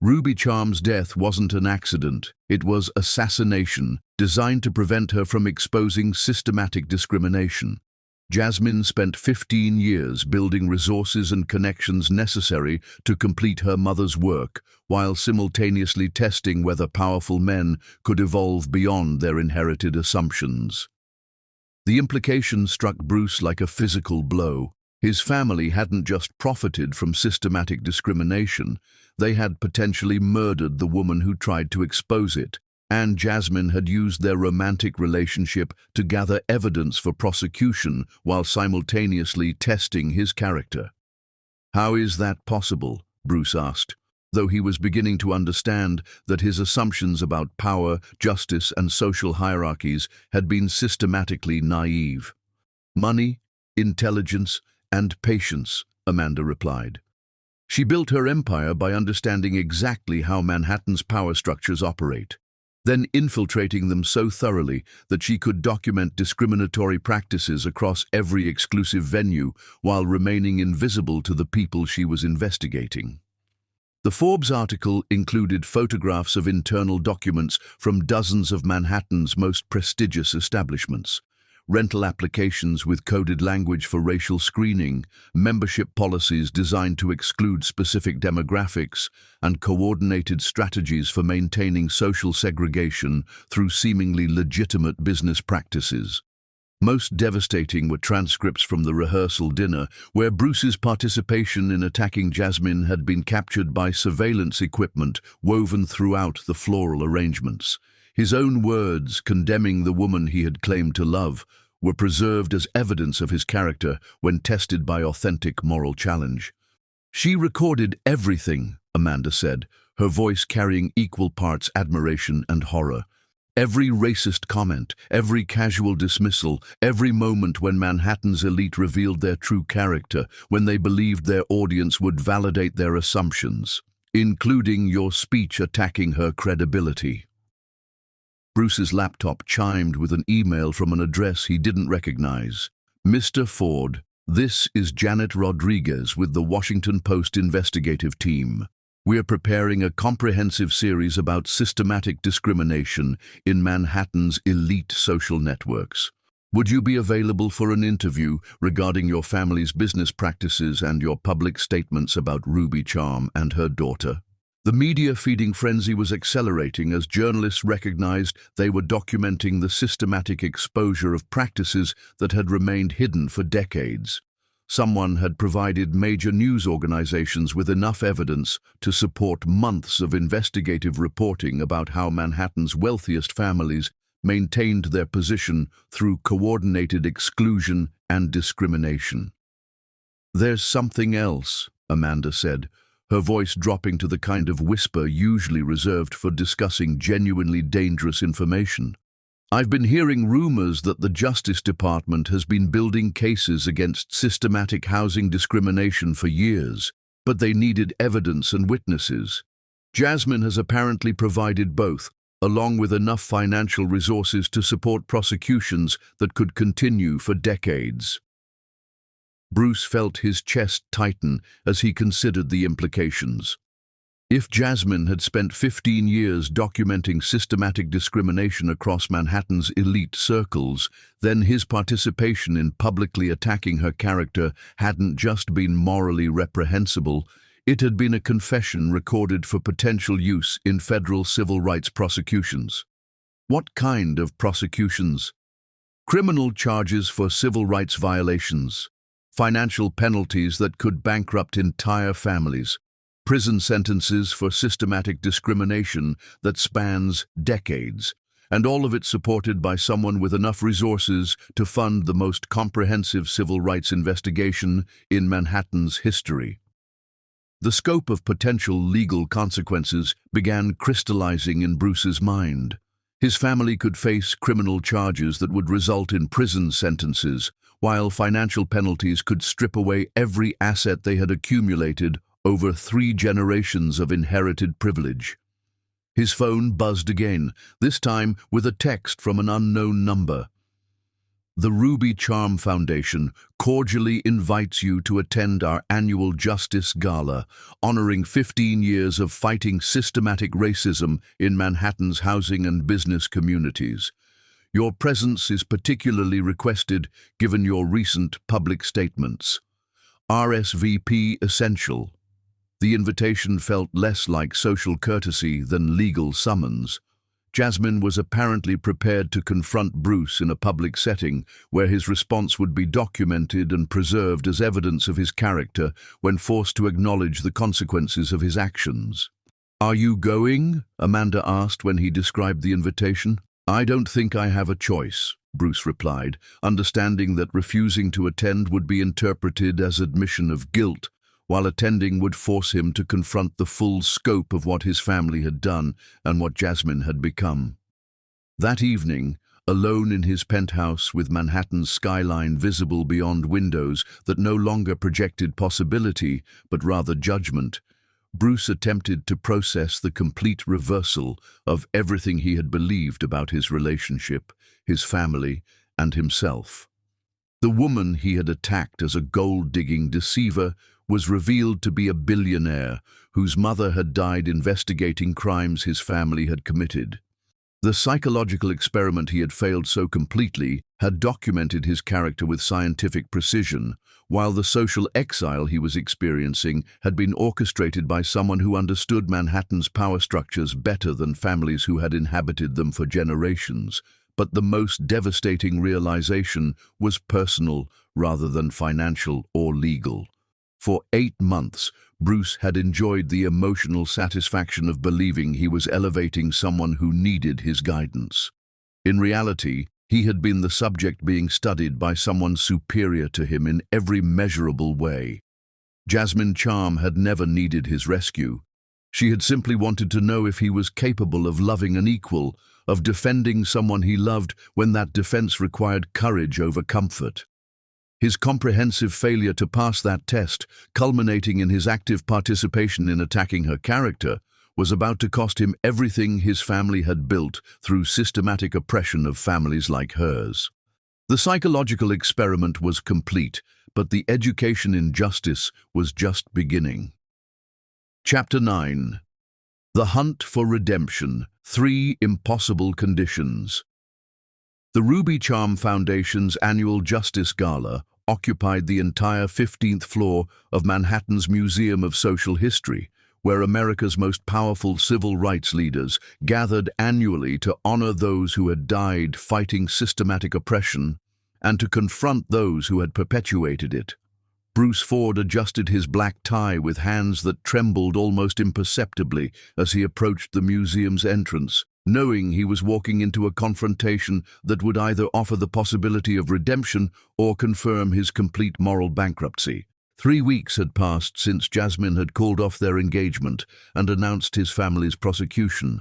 S1: Ruby Charm's death wasn't an accident. It was assassination, designed to prevent her from exposing systematic discrimination. Jasmine spent 15 years building resources and connections necessary to complete her mother's work, while simultaneously testing whether powerful men could evolve beyond their inherited assumptions." The implication struck Bruce like a physical blow. His family hadn't just profited from systematic discrimination, they had potentially murdered the woman who tried to expose it, and Jasmine had used their romantic relationship to gather evidence for prosecution while simultaneously testing his character. "How is that possible?" Bruce asked, though he was beginning to understand that his assumptions about power, justice, and social hierarchies had been systematically naive. "Money, intelligence, and patience," Amanda replied. "She built her empire by understanding exactly how Manhattan's power structures operate, then infiltrating them so thoroughly that she could document discriminatory practices across every exclusive venue while remaining invisible to the people she was investigating." The Forbes article included photographs of internal documents from dozens of Manhattan's most prestigious establishments. Rental applications with coded language for racial screening, membership policies designed to exclude specific demographics, and coordinated strategies for maintaining social segregation through seemingly legitimate business practices. Most devastating were transcripts from the rehearsal dinner, where Bruce's participation in attacking Jasmine had been captured by surveillance equipment woven throughout the floral arrangements. His own words, condemning the woman he had claimed to love, were preserved as evidence of his character when tested by authentic moral challenge. "She recorded everything," Amanda said, her voice carrying equal parts admiration and horror. "Every racist comment, every casual dismissal, every moment when Manhattan's elite revealed their true character, when they believed their audience would validate their assumptions, including your speech attacking her credibility." Bruce's laptop chimed with an email from an address he didn't recognize. "Mr. Ford, this is Janet Rodriguez with the Washington Post investigative team. We are preparing a comprehensive series about systematic discrimination in Manhattan's elite social networks. Would you be available for an interview regarding your family's business practices and your public statements about Ruby Charm and her daughter? The media feeding frenzy was accelerating as journalists recognized they were documenting the systematic exposure of practices that had remained hidden for decades. Someone had provided major news organizations with enough evidence to support months of investigative reporting about how Manhattan's wealthiest families maintained their position through coordinated exclusion and discrimination. "There's something else," Amanda said, her voice dropping to the kind of whisper usually reserved for discussing genuinely dangerous information. "I've been hearing rumors that the Justice Department has been building cases against systematic housing discrimination for years, but they needed evidence and witnesses. Jasmine has apparently provided both, along with enough financial resources to support prosecutions that could continue for decades." Bruce felt his chest tighten as he considered the implications. If Jasmine had spent 15 years documenting systematic discrimination across Manhattan's elite circles, then his participation in publicly attacking her character hadn't just been morally reprehensible, it had been a confession recorded for potential use in federal civil rights prosecutions. What kind of prosecutions? Criminal charges for civil rights violations, financial penalties that could bankrupt entire families, prison sentences for systematic discrimination that spans decades, and all of it supported by someone with enough resources to fund the most comprehensive civil rights investigation in Manhattan's history. The scope of potential legal consequences began crystallizing in Bruce's mind. His family could face criminal charges that would result in prison sentences, while financial penalties could strip away every asset they had accumulated over 3 generations of inherited privilege. His phone buzzed again, this time with a text from an unknown number. "The Ruby Charm Foundation cordially invites you to attend our annual Justice Gala, honoring 15 years of fighting systematic racism in Manhattan's housing and business communities. Your presence is particularly requested given your recent public statements. RSVP essential." The invitation felt less like social courtesy than legal summons. Jasmine was apparently prepared to confront Bruce in a public setting where his response would be documented and preserved as evidence of his character when forced to acknowledge the consequences of his actions. "Are you going?" Amanda asked when he described the invitation. "I don't think I have a choice," Bruce replied, understanding that refusing to attend would be interpreted as admission of guilt, while attending would force him to confront the full scope of what his family had done and what Jasmine had become. That evening, alone in his penthouse with Manhattan's skyline visible beyond windows that no longer projected possibility but rather judgment, Bruce attempted to process the complete reversal of everything he had believed about his relationship, his family, and himself. The woman he had attacked as a gold-digging deceiver was revealed to be a billionaire whose mother had died investigating crimes his family had committed. The psychological experiment he had failed so completely had documented his character with scientific precision, while the social exile he was experiencing had been orchestrated by someone who understood Manhattan's power structures better than families who had inhabited them for generations. But the most devastating realization was personal rather than financial or legal. For 8 months, Bruce had enjoyed the emotional satisfaction of believing he was elevating someone who needed his guidance. In reality, he had been the subject being studied by someone superior to him in every measurable way. Jasmine Charm had never needed his rescue. She had simply wanted to know if he was capable of loving an equal, of defending someone he loved when that defense required courage over comfort. His comprehensive failure to pass that test, culminating in his active participation in attacking her character, was about to cost him everything his family had built through systematic oppression of families like hers. The psychological experiment was complete, but the education in justice was just beginning. Chapter 9. The Hunt for Redemption, 3 Impossible Conditions. The Ruby Charm Foundation's annual Justice Gala occupied the entire 15th floor of Manhattan's Museum of Social History, where America's most powerful civil rights leaders gathered annually to honor those who had died fighting systematic oppression and to confront those who had perpetuated it. Bruce Ford adjusted his black tie with hands that trembled almost imperceptibly as he approached the museum's entrance, knowing he was walking into a confrontation that would either offer the possibility of redemption or confirm his complete moral bankruptcy. 3 weeks had passed since Jasmine had called off their engagement and announced his family's prosecution.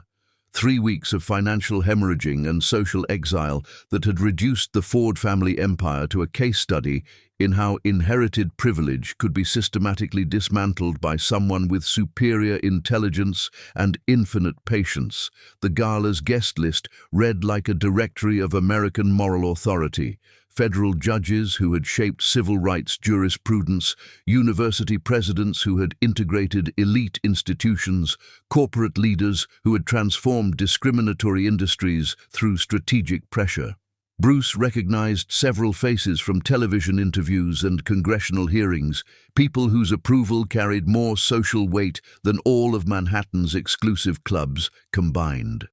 S1: 3 weeks of financial hemorrhaging and social exile that had reduced the Ford family empire to a case study in how inherited privilege could be systematically dismantled by someone with superior intelligence and infinite patience. The gala's guest list read like a directory of American moral authority: federal judges who had shaped civil rights jurisprudence, university presidents who had integrated elite institutions, corporate leaders who had transformed discriminatory industries through strategic pressure. Bruce recognized several faces from television interviews and congressional hearings, people whose approval carried more social weight than all of Manhattan's exclusive clubs combined.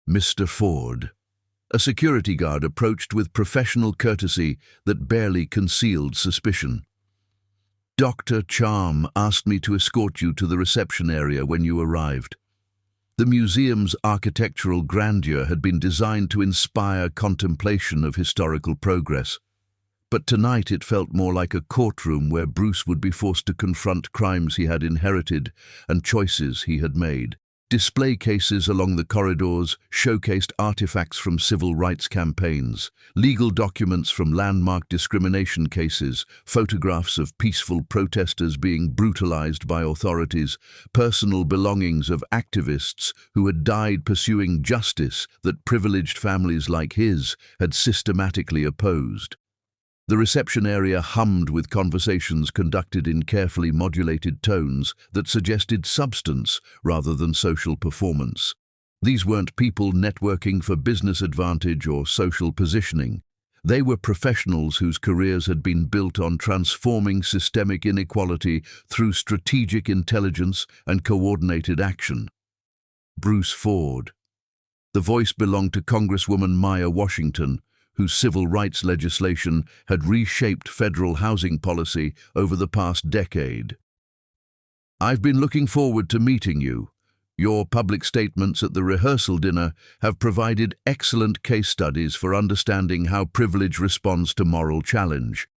S1: Mr. Ford. A security guard approached with professional courtesy that barely concealed suspicion. Dr. Charm asked me to escort you to the reception area when you arrived. The museum's architectural grandeur had been designed to inspire contemplation of historical progress. But tonight it felt more like a courtroom where Bruce would be forced to confront crimes he had inherited and choices he had made. Display cases along the corridors showcased artifacts from civil rights campaigns, legal documents from landmark discrimination cases, photographs of peaceful protesters being brutalized by authorities, personal belongings of activists who had died pursuing justice that privileged families like his had systematically opposed. The reception area hummed with conversations conducted in carefully modulated tones that suggested substance rather than social performance. These weren't people networking for business advantage or social positioning. They were professionals whose careers had been built on transforming systemic inequality through strategic intelligence and coordinated action. Bruce Ford. The voice belonged to Congresswoman Maya Washington, whose civil rights legislation had reshaped federal housing policy over the past decade. I've been looking forward to meeting you. Your public statements at the rehearsal dinner have provided excellent case studies for understanding how privilege responds to moral challenge.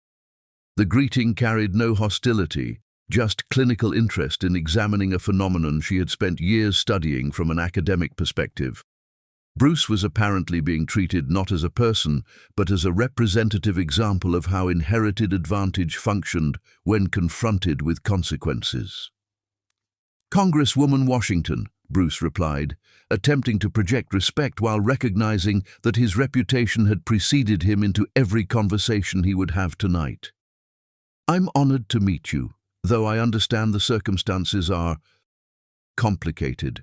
S1: The greeting carried no hostility, just clinical interest in examining a phenomenon she had spent years studying from an academic perspective. Bruce was apparently being treated not as a person, but as a representative example of how inherited advantage functioned when confronted with consequences. Congresswoman Washington, Bruce replied, attempting to project respect while recognizing that his reputation had preceded him into every conversation he would have tonight. I'm honored to meet you, though I understand the circumstances are complicated.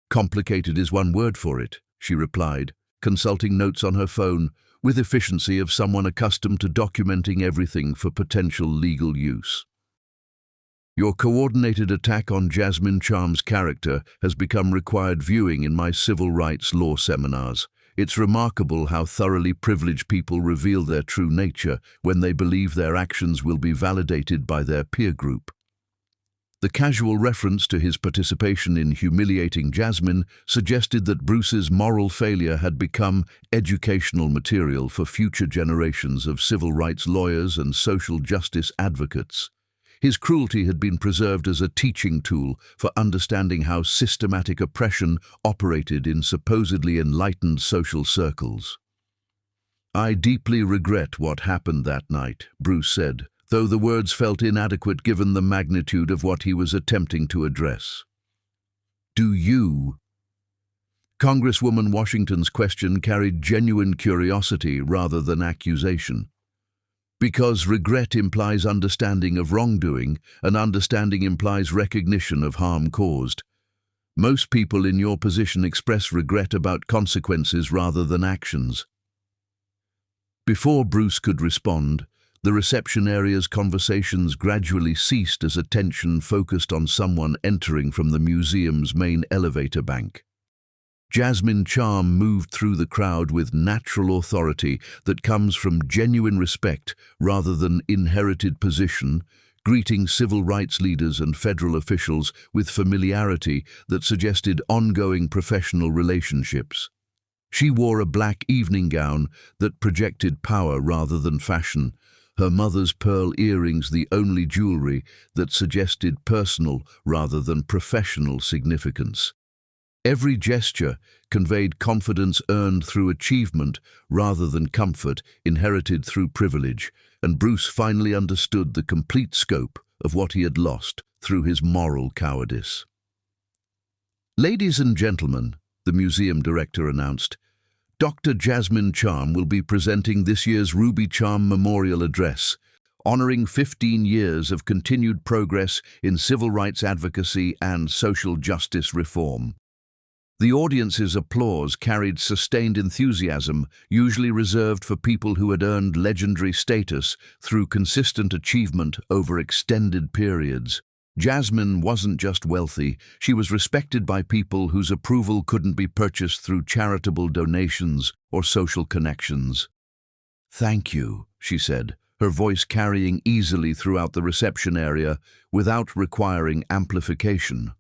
S1: Complicated is one word for it, she replied, consulting notes on her phone with efficiency of someone accustomed to documenting everything for potential legal use. Your coordinated attack on Jasmine Charm's character has become required viewing in my civil rights law seminars. It's remarkable how thoroughly privileged people reveal their true nature when they believe their actions will be validated by their peer group. The casual reference to his participation in humiliating Jasmine suggested that Bruce's moral failure had become educational material for future generations of civil rights lawyers and social justice advocates. His cruelty had been preserved as a teaching tool for understanding how systematic oppression operated in supposedly enlightened social circles. I deeply regret what happened that night, Bruce said, though the words felt inadequate given the magnitude of what he was attempting to address. Do you? Congresswoman Washington's question carried genuine curiosity rather than accusation. Because regret implies understanding of wrongdoing, and understanding implies recognition of harm caused. Most people in your position express regret about consequences rather than actions. Before Bruce could respond, the reception area's conversations gradually ceased as attention focused on someone entering from the museum's main elevator bank. Jasmine Charm moved through the crowd with natural authority that comes from genuine respect rather than inherited position, greeting civil rights leaders and federal officials with familiarity that suggested ongoing professional relationships. She wore a black evening gown that projected power rather than fashion, her mother's pearl earrings the only jewelry that suggested personal rather than professional significance. Every gesture conveyed confidence earned through achievement rather than comfort inherited through privilege, and Bruce finally understood the complete scope of what he had lost through his moral cowardice. "Ladies and gentlemen," the museum director announced, "Dr. Jasmine Charm will be presenting this year's Ruby Charm Memorial Address, honoring 15 years of continued progress in civil rights advocacy and social justice reform." The audience's applause carried sustained enthusiasm, usually reserved for people who had earned legendary status through consistent achievement over extended periods. Jasmine wasn't just wealthy, she was respected by people whose approval couldn't be purchased through charitable donations or social connections. "Thank you," she said, her voice carrying easily throughout the reception area without requiring amplification.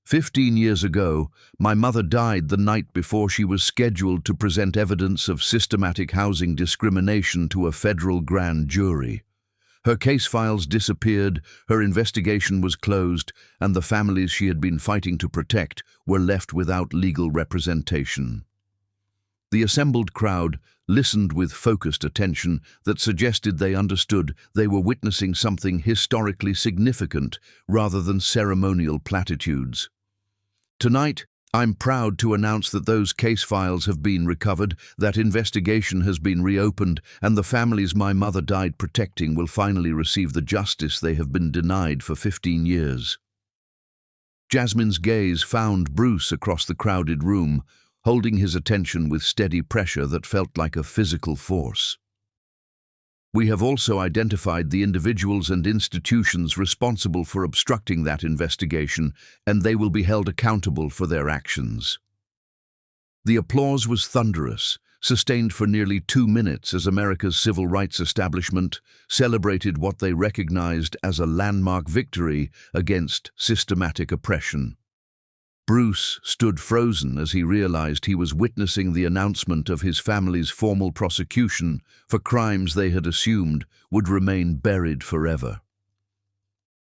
S1: 15 years ago, my mother died the night before she was scheduled to present evidence of systematic housing discrimination to a federal grand jury. Her case files disappeared, her investigation was closed, and the families she had been fighting to protect were left without legal representation. The assembled crowd listened with focused attention that suggested they understood they were witnessing something historically significant rather than ceremonial platitudes. "Tonight, I'm proud to announce that those case files have been recovered, that investigation has been reopened, and the families my mother died protecting will finally receive the justice they have been denied for 15 years. Jasmine's gaze found Bruce across the crowded room, holding his attention with steady pressure that felt like a physical force. "We have also identified the individuals and institutions responsible for obstructing that investigation, and they will be held accountable for their actions." The applause was thunderous, sustained for nearly 2 minutes as America's civil rights establishment celebrated what they recognized as a landmark victory against systematic oppression. Bruce stood frozen as he realized he was witnessing the announcement of his family's formal prosecution for crimes they had assumed would remain buried forever.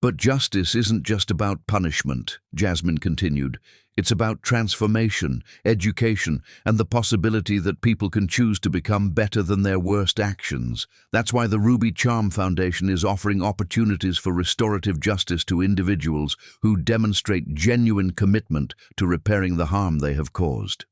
S1: "But justice isn't just about punishment," Jasmine continued. "It's about transformation, education, and the possibility that people can choose to become better than their worst actions. That's why the Ruby Charm Foundation is offering opportunities for restorative justice to individuals who demonstrate genuine commitment to repairing the harm they have caused."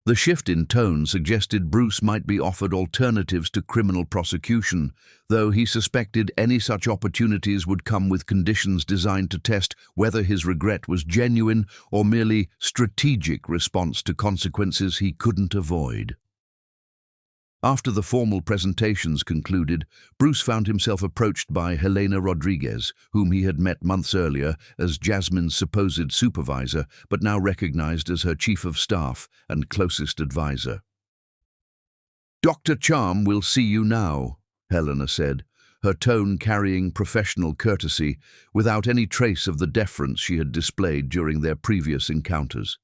S1: The shift in tone suggested Bruce might be offered alternatives to criminal prosecution, though he suspected any such opportunities would come with conditions designed to test whether his regret was genuine or merely strategic response to consequences he couldn't avoid. After the formal presentations concluded, Bruce found himself approached by Helena Rodriguez, whom he had met months earlier as Jasmine's supposed supervisor, but now recognized as her chief of staff and closest advisor. "Dr. Charm will see you now," Helena said, her tone carrying professional courtesy without any trace of the deference she had displayed during their previous encounters.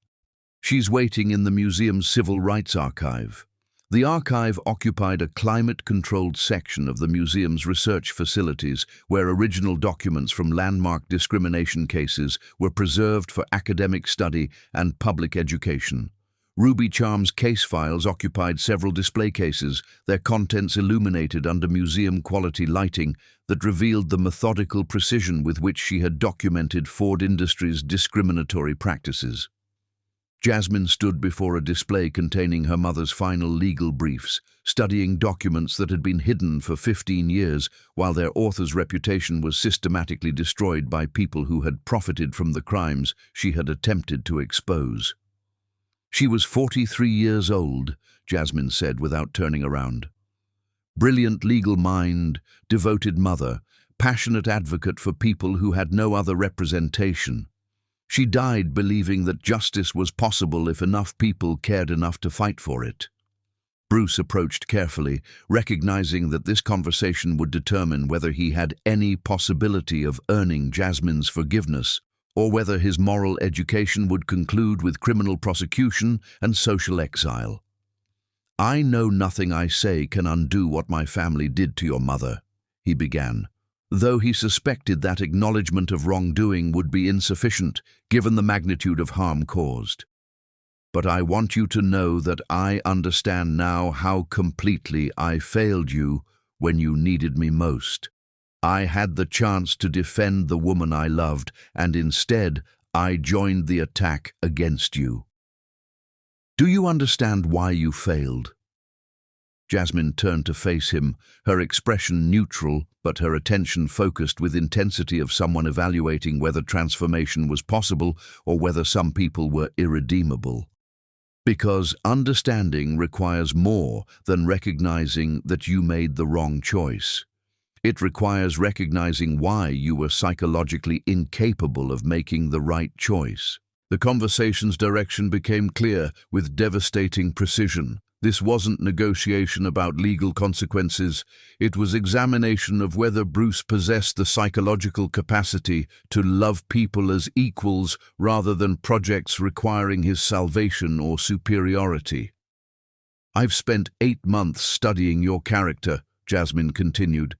S1: "She's waiting in the museum's civil rights archive." The archive occupied a climate-controlled section of the museum's research facilities where original documents from landmark discrimination cases were preserved for academic study and public education. Ruby Charm's case files occupied several display cases, their contents illuminated under museum-quality lighting that revealed the methodical precision with which she had documented Ford Industries' discriminatory practices. Jasmine stood before a display containing her mother's final legal briefs, studying documents that had been hidden for 15 years while their author's reputation was systematically destroyed by people who had profited from the crimes she had attempted to expose. She was 43 years old, Jasmine said without turning around. Brilliant legal mind, devoted mother, passionate advocate for people who had no other representation. She died believing that justice was possible if enough people cared enough to fight for it. Bruce approached carefully, recognizing that this conversation would determine whether he had any possibility of earning Jasmine's forgiveness, or whether his moral education would conclude with criminal prosecution and social exile. "I know nothing I say can undo what my family did to your mother," he began, though he suspected that acknowledgement of wrongdoing would be insufficient given the magnitude of harm caused. "But I want you to know that I understand now how completely I failed you when you needed me most. I had the chance to defend the woman I loved, and instead I joined the attack against you. Do you understand why you failed?" Jasmine turned to face him, her expression neutral, but her attention focused with intensity of someone evaluating whether transformation was possible or whether some people were irredeemable. Because understanding requires more than recognizing that you made the wrong choice. It requires recognizing why you were psychologically incapable of making the right choice. The conversation's direction became clear with devastating precision. This wasn't negotiation about legal consequences. It was examination of whether Bruce possessed the psychological capacity to love people as equals rather than projects requiring his salvation or superiority. "I've spent 8 months studying your character," Jasmine continued,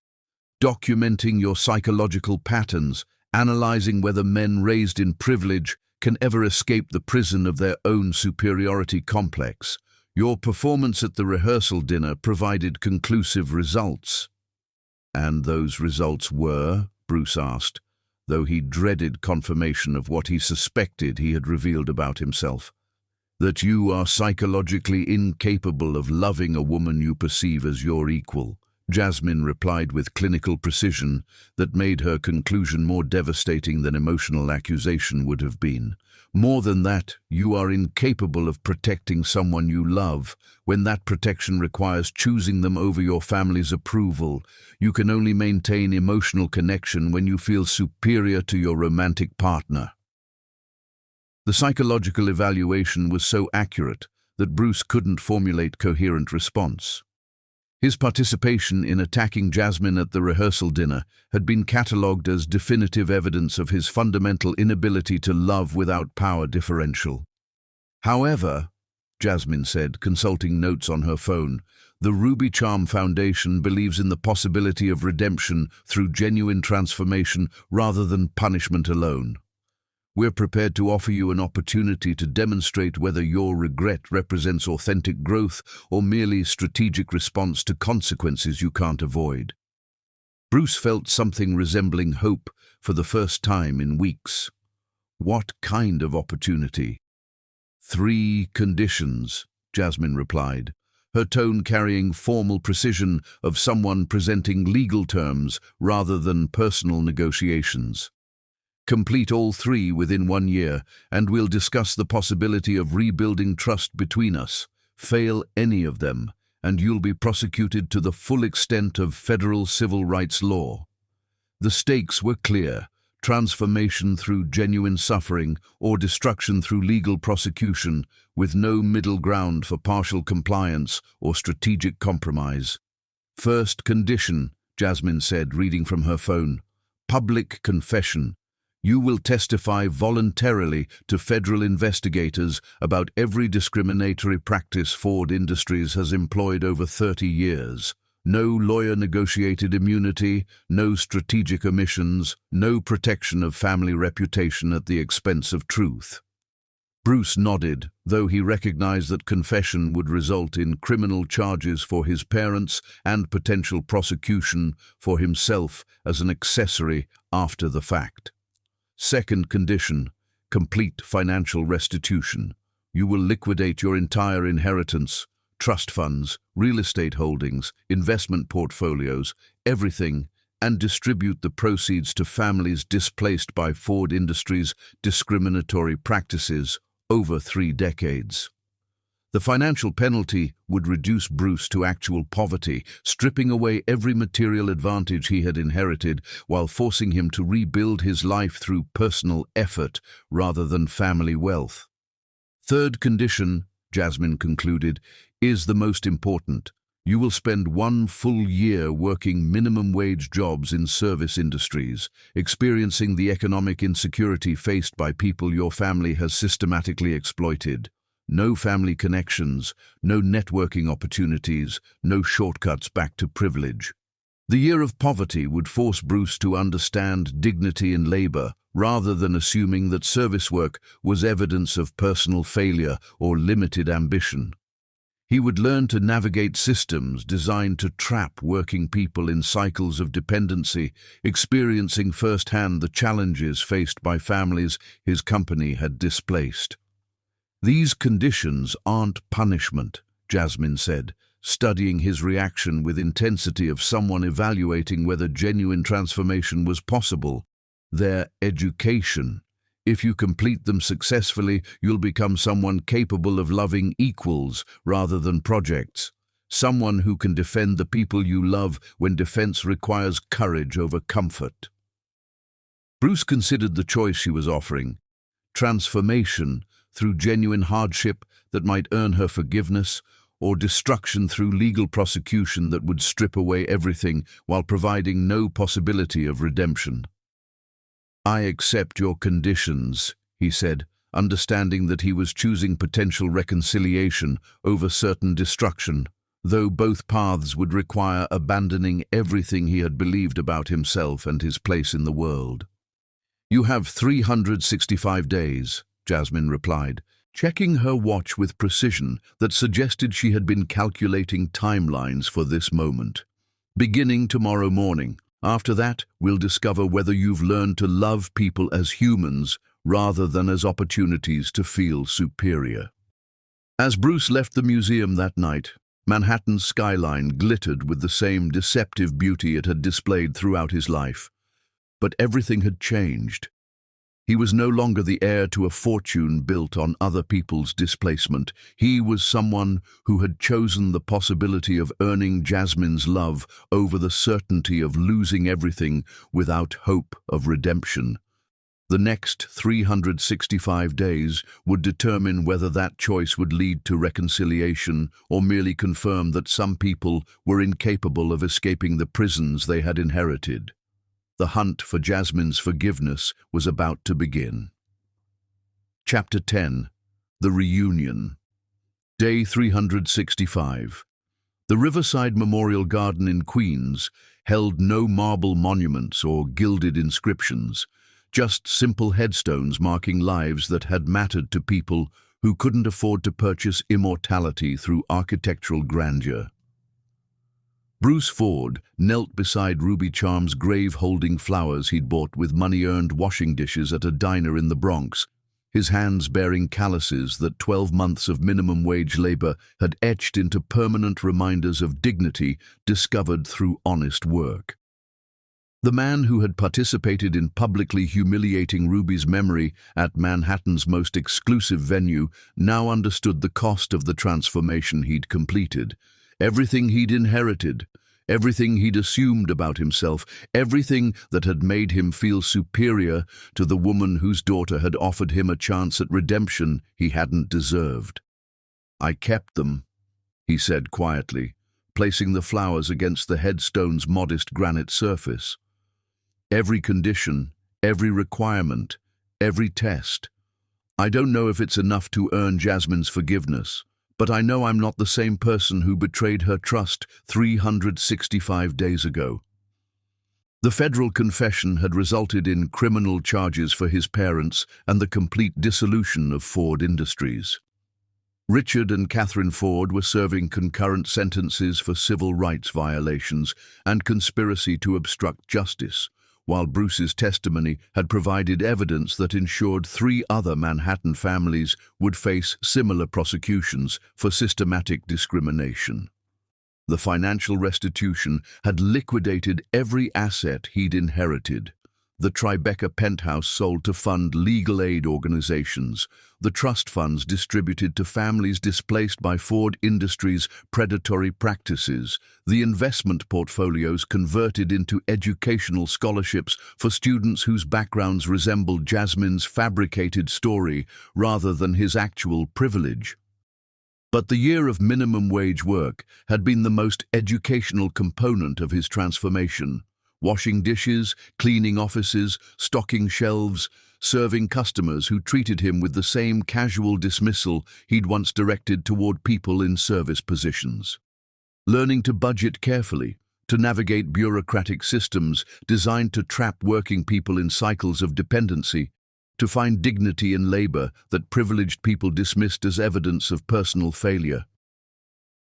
S1: "documenting your psychological patterns, analyzing whether men raised in privilege can ever escape the prison of their own superiority complex. Your performance at the rehearsal dinner provided conclusive results." "And those results were?" Bruce asked, though he dreaded confirmation of what he suspected he had revealed about himself. "That you are psychologically incapable of loving a woman you perceive as your equal," Jasmine replied with clinical precision that made her conclusion more devastating than emotional accusation would have been. "More than that, you are incapable of protecting someone you love. When that protection requires choosing them over your family's approval, you can only maintain emotional connection when you feel superior to your romantic partner." The psychological evaluation was so accurate that Bruce couldn't formulate coherent response. His participation in attacking Jasmine at the rehearsal dinner had been catalogued as definitive evidence of his fundamental inability to love without power differential. "However," Jasmine said, consulting notes on her phone, "the Ruby Charm Foundation believes in the possibility of redemption through genuine transformation rather than punishment alone. We're prepared to offer you an opportunity to demonstrate whether your regret represents authentic growth or merely strategic response to consequences you can't avoid." Bruce felt something resembling hope for the first time in weeks. "What kind of opportunity?" "3 conditions," Jasmine replied, her tone carrying formal precision of someone presenting legal terms rather than personal negotiations. "Complete all 3 within 1 year, and we'll discuss the possibility of rebuilding trust between us. Fail any of them, and you'll be prosecuted to the full extent of federal civil rights law." The stakes were clear: transformation through genuine suffering or destruction through legal prosecution, with no middle ground for partial compliance or strategic compromise. "First condition," Jasmine said, reading from her phone, "public confession. You will testify voluntarily to federal investigators about every discriminatory practice Ford Industries has employed over 30 years. No lawyer-negotiated immunity, no strategic omissions, no protection of family reputation at the expense of truth." Bruce nodded, though he recognized that confession would result in criminal charges for his parents and potential prosecution for himself as an accessory after the fact. Second condition, complete financial restitution. You will liquidate your entire inheritance, trust funds, real estate holdings, investment portfolios, everything, and distribute the proceeds to families displaced by Ford Industries' discriminatory practices over 3 decades. The financial penalty would reduce Bruce to actual poverty, stripping away every material advantage he had inherited while forcing him to rebuild his life through personal effort rather than family wealth. Third condition, Jasmine concluded, is the most important. You will spend 1 full year working minimum wage jobs in service industries, experiencing the economic insecurity faced by people your family has systematically exploited. No family connections, no networking opportunities, no shortcuts back to privilege. The year of poverty would force Bruce to understand dignity in labor, rather than assuming that service work was evidence of personal failure or limited ambition. He would learn to navigate systems designed to trap working people in cycles of dependency, experiencing firsthand the challenges faced by families his company had displaced. These conditions aren't punishment, Jasmine said, studying his reaction with intensity of someone evaluating whether genuine transformation was possible. They're education. If you complete them successfully, you'll become someone capable of loving equals rather than projects. Someone who can defend the people you love when defense requires courage over comfort. Bruce considered the choice she was offering. Transformation through genuine hardship that might earn her forgiveness, or destruction through legal prosecution that would strip away everything while providing no possibility of redemption. "I accept your conditions," he said, understanding that he was choosing potential reconciliation over certain destruction, though both paths would require abandoning everything he had believed about himself and his place in the world. "You have 365 days, Jasmine replied, checking her watch with precision that suggested she had been calculating timelines for this moment. "Beginning tomorrow morning. After that, we'll discover whether you've learned to love people as humans rather than as opportunities to feel superior." As Bruce left the museum that night, Manhattan's skyline glittered with the same deceptive beauty it had displayed throughout his life. But everything had changed. He was no longer the heir to a fortune built on other people's displacement. He was someone who had chosen the possibility of earning Jasmine's love over the certainty of losing everything without hope of redemption. The next 365 days would determine whether that choice would lead to reconciliation or merely confirm that some people were incapable of escaping the prisons they had inherited. The hunt for Jasmine's forgiveness was about to begin. Chapter 10. The Reunion. Day 365. The Riverside Memorial Garden in Queens held no marble monuments or gilded inscriptions, just simple headstones marking lives that had mattered to people who couldn't afford to purchase immortality through architectural grandeur. Bruce Ford knelt beside Ruby Charm's grave holding flowers he'd bought with money-earned washing dishes at a diner in the Bronx, his hands bearing calluses that 12 months of minimum wage labor had etched into permanent reminders of dignity discovered through honest work. The man who had participated in publicly humiliating Ruby's memory at Manhattan's most exclusive venue now understood the cost of the transformation he'd completed. Everything he'd inherited, everything he'd assumed about himself, everything that had made him feel superior to the woman whose daughter had offered him a chance at redemption he hadn't deserved. "I kept them," he said quietly, placing the flowers against the headstone's modest granite surface. "Every condition, every requirement, every test. I don't know if it's enough to earn Jasmine's forgiveness, but I know I'm not the same person who betrayed her trust 365 days ago." The federal confession had resulted in criminal charges for his parents and the complete dissolution of Ford Industries. Richard and Catherine Ford were serving concurrent sentences for civil rights violations and conspiracy to obstruct justice, while Bruce's testimony had provided evidence that ensured 3 other Manhattan families would face similar prosecutions for systematic discrimination. The financial restitution had liquidated every asset he'd inherited. The Tribeca penthouse sold to fund legal aid organizations, the trust funds distributed to families displaced by Ford Industries' predatory practices, the investment portfolios converted into educational scholarships for students whose backgrounds resembled Jasmine's fabricated story rather than his actual privilege. But the year of minimum wage work had been the most educational component of his transformation. Washing dishes, cleaning offices, stocking shelves, serving customers who treated him with the same casual dismissal he'd once directed toward people in service positions. Learning to budget carefully, to navigate bureaucratic systems designed to trap working people in cycles of dependency, to find dignity in labor that privileged people dismissed as evidence of personal failure.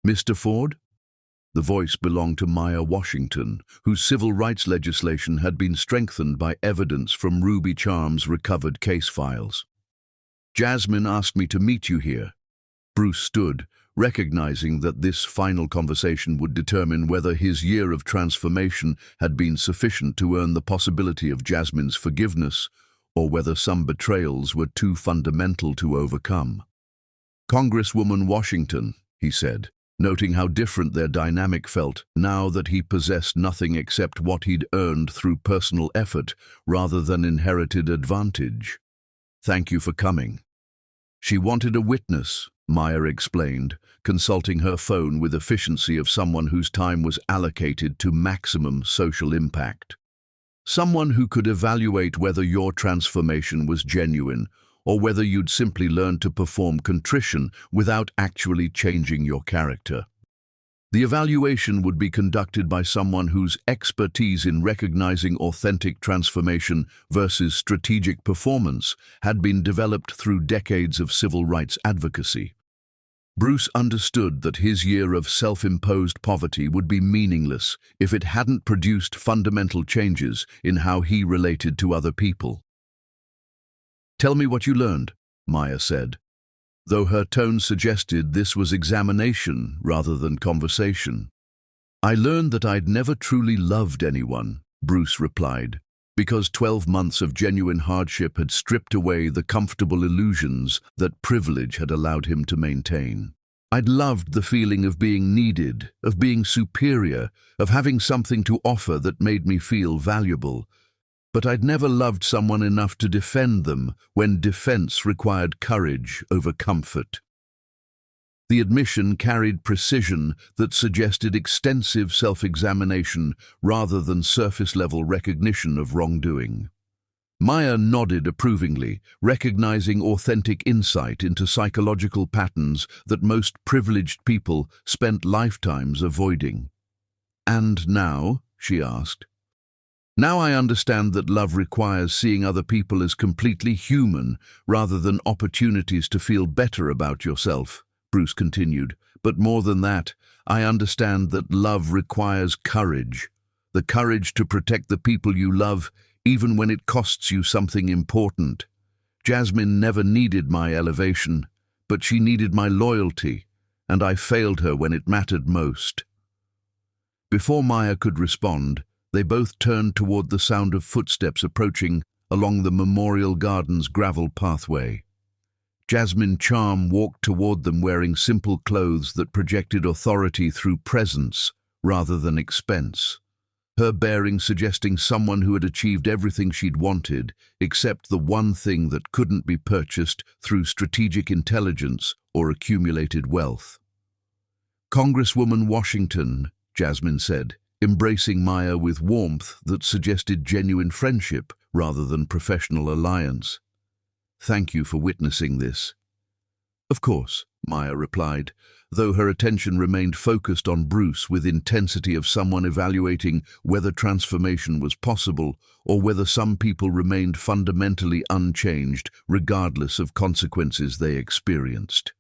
S1: "Mr. Ford?" The voice belonged to Maya Washington, whose civil rights legislation had been strengthened by evidence from Ruby Charm's recovered case files. "Jasmine asked me to meet you here." Bruce stood, recognizing that this final conversation would determine whether his year of transformation had been sufficient to earn the possibility of Jasmine's forgiveness, or whether some betrayals were too fundamental to overcome. "Congresswoman Washington," he said, noting how different their dynamic felt now that he possessed nothing except what he'd earned through personal effort rather than inherited advantage. "Thank you for coming." "She wanted a witness," Maya explained, consulting her phone with efficiency of someone whose time was allocated to maximum social impact. "Someone who could evaluate whether your transformation was genuine or whether you'd simply learned to perform contrition without actually changing your character. The evaluation would be conducted by someone whose expertise in recognizing authentic transformation versus strategic performance had been developed through decades of civil rights advocacy. Bruce understood that his year of self-imposed poverty would be meaningless if it hadn't produced fundamental changes in how he related to other people. "Tell me what you learned," Maya said, though her tone suggested this was examination rather than conversation. "I learned that I'd never truly loved anyone," Bruce replied, because 12 months of genuine hardship had stripped away the comfortable illusions that privilege had allowed him to maintain. "I'd loved the feeling of being needed, of being superior, of having something to offer that made me feel valuable. But I'd never loved someone enough to defend them when defense required courage over comfort." The admission carried precision that suggested extensive self-examination rather than surface-level recognition of wrongdoing. Maya nodded approvingly, recognizing authentic insight into psychological patterns that most privileged people spent lifetimes avoiding. "And now?" she asked. "Now I understand that love requires seeing other people as completely human rather than opportunities to feel better about yourself," Bruce continued. "But more than that, I understand that love requires courage. The courage to protect the people you love, even when it costs you something important. Jasmine never needed my elevation, but she needed my loyalty, and I failed her when it mattered most." Before Maya could respond, they both turned toward the sound of footsteps approaching along the Memorial Gardens gravel pathway. Jasmine Charm walked toward them wearing simple clothes that projected authority through presence rather than expense. Her bearing suggesting someone who had achieved everything she'd wanted, except the one thing that couldn't be purchased through strategic intelligence or accumulated wealth. "Congresswoman Washington," Jasmine said, embracing Maya with warmth that suggested genuine friendship rather than professional alliance. "Thank you for witnessing this." "Of course," Maya replied, though her attention remained focused on Bruce with intensity of someone evaluating whether transformation was possible or whether some people remained fundamentally unchanged regardless of consequences they experienced.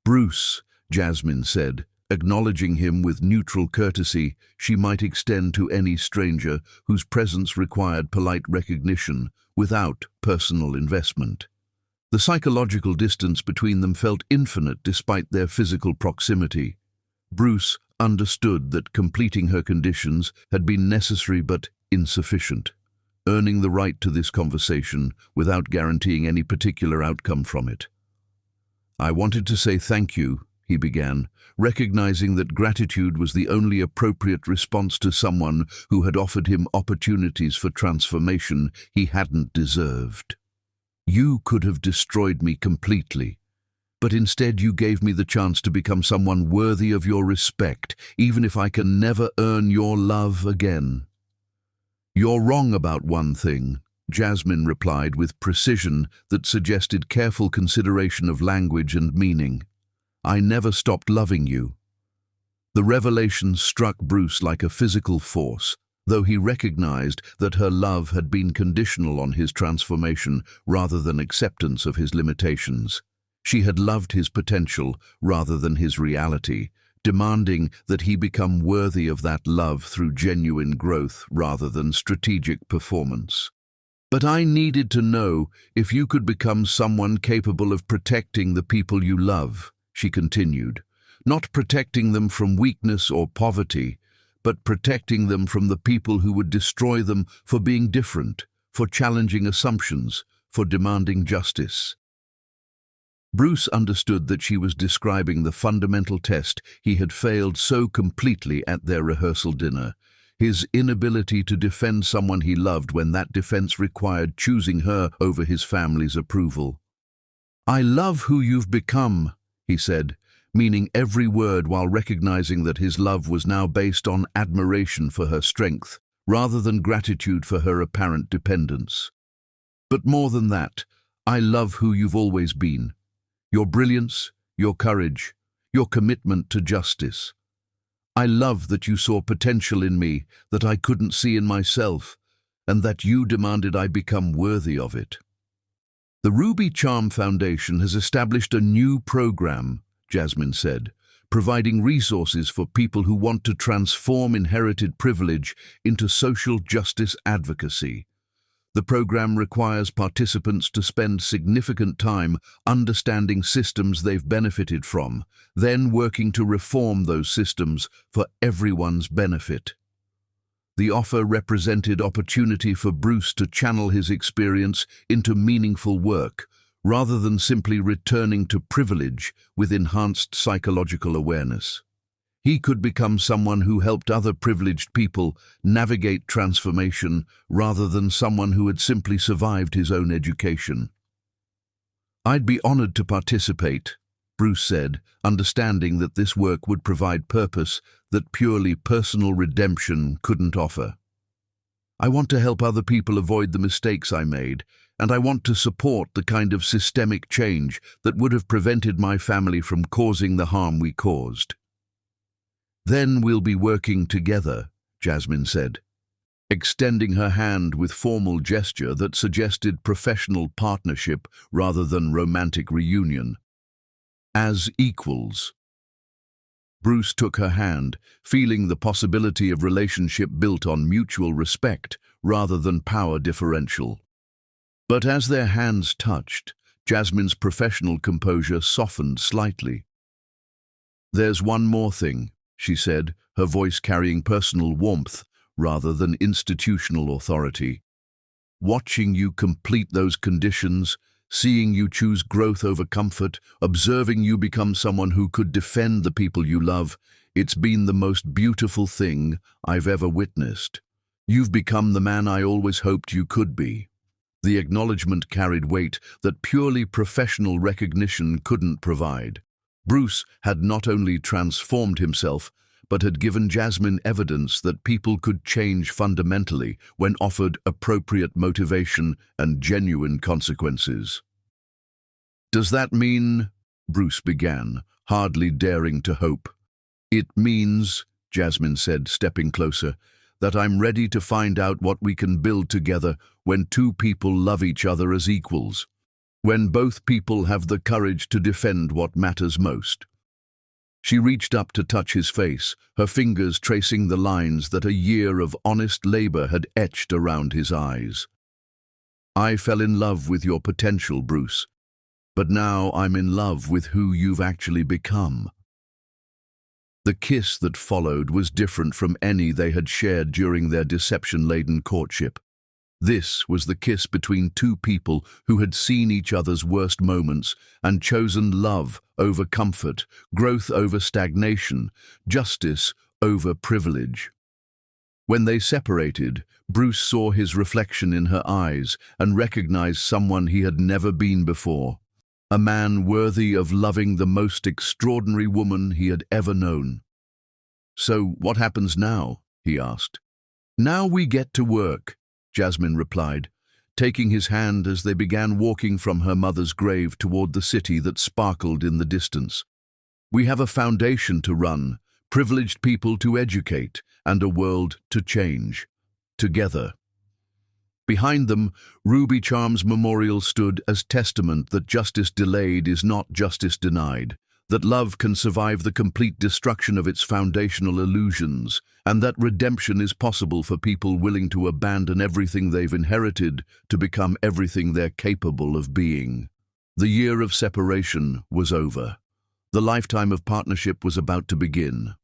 S1: "Bruce," Jasmine said, acknowledging him with neutral courtesy she might extend to any stranger whose presence required polite recognition without personal investment. The psychological distance between them felt infinite despite their physical proximity. Bruce understood that completing her conditions had been necessary but insufficient, earning the right to this conversation without guaranteeing any particular outcome from it. "I wanted to say thank you," he began, recognizing that gratitude was the only appropriate response to someone who had offered him opportunities for transformation he hadn't deserved. "You could have destroyed me completely, but instead you gave me the chance to become someone worthy of your respect, even if I can never earn your love again." "You're wrong about one thing," Jasmine replied with precision that suggested careful consideration of language and meaning. "I never stopped loving you." The revelation struck Bruce like a physical force, though he recognized that her love had been conditional on his transformation rather than acceptance of his limitations. She had loved his potential rather than his reality, demanding that he become worthy of that love through genuine growth rather than strategic performance. "But I needed to know if you could become someone capable of protecting the people you love," she continued, "not protecting them from weakness or poverty, but protecting them from the people who would destroy them for being different, for challenging assumptions, for demanding justice." Bruce understood that she was describing the fundamental test he had failed so completely at their rehearsal dinner, his inability to defend someone he loved when that defense required choosing her over his family's approval. "I love who you've become," he said, meaning every word while recognizing that his love was now based on admiration for her strength, rather than gratitude for her apparent dependence. "But more than that, I love who you've always been. Your brilliance, your courage, your commitment to justice. I love that you saw potential in me that I couldn't see in myself, and that you demanded I become worthy of it." "The Ruby Charm Foundation has established a new program," Jasmine said, "providing resources for people who want to transform inherited privilege into social justice advocacy. The program requires participants to spend significant time understanding systems they've benefited from, then working to reform those systems for everyone's benefit." The offer represented opportunity for Bruce to channel his experience into meaningful work, rather than simply returning to privilege with enhanced psychological awareness. He could become someone who helped other privileged people navigate transformation rather than someone who had simply survived his own education. "I'd be honored to participate," Bruce said, understanding that this work would provide purpose that purely personal redemption couldn't offer. "I want to help other people avoid the mistakes I made, and I want to support the kind of systemic change that would have prevented my family from causing the harm we caused." "Then we'll be working together," Jasmine said, extending her hand with formal gesture that suggested professional partnership rather than romantic reunion. "As equals." Bruce took her hand, feeling the possibility of relationship built on mutual respect rather than power differential. But as their hands touched, Jasmine's professional composure softened slightly. "There's one more thing," she said, her voice carrying personal warmth rather than institutional authority. "Watching you complete those conditions, seeing you choose growth over comfort, observing you become someone who could defend the people you love, it's been the most beautiful thing I've ever witnessed. You've become the man I always hoped you could be." The acknowledgement carried weight that purely professional recognition couldn't provide. Bruce had not only transformed himself, but had given Jasmine evidence that people could change fundamentally when offered appropriate motivation and genuine consequences. "Does that mean," Bruce began, hardly daring to hope. "It means," Jasmine said, stepping closer, "that I'm ready to find out what we can build together when two people love each other as equals, when both people have the courage to defend what matters most." She reached up to touch his face, her fingers tracing the lines that a year of honest labor had etched around his eyes. "I fell in love with your potential, Bruce, but now I'm in love with who you've actually become." The kiss that followed was different from any they had shared during their deception-laden courtship. This was the kiss between two people who had seen each other's worst moments and chosen love over comfort, growth over stagnation, justice over privilege. When they separated, Bruce saw his reflection in her eyes and recognized someone he had never been before, a man worthy of loving the most extraordinary woman he had ever known. "So what happens now?" he asked. "Now we get to work," Jasmine replied, taking his hand as they began walking from her mother's grave toward the city that sparkled in the distance. "We have a foundation to run, privileged people to educate, and a world to change. Together." Behind them, Ruby Charm's memorial stood as testament that justice delayed is not justice denied, that love can survive the complete destruction of its foundational illusions, and that redemption is possible for people willing to abandon everything they've inherited to become everything they're capable of being. The year of separation was over. The lifetime of partnership was about to begin.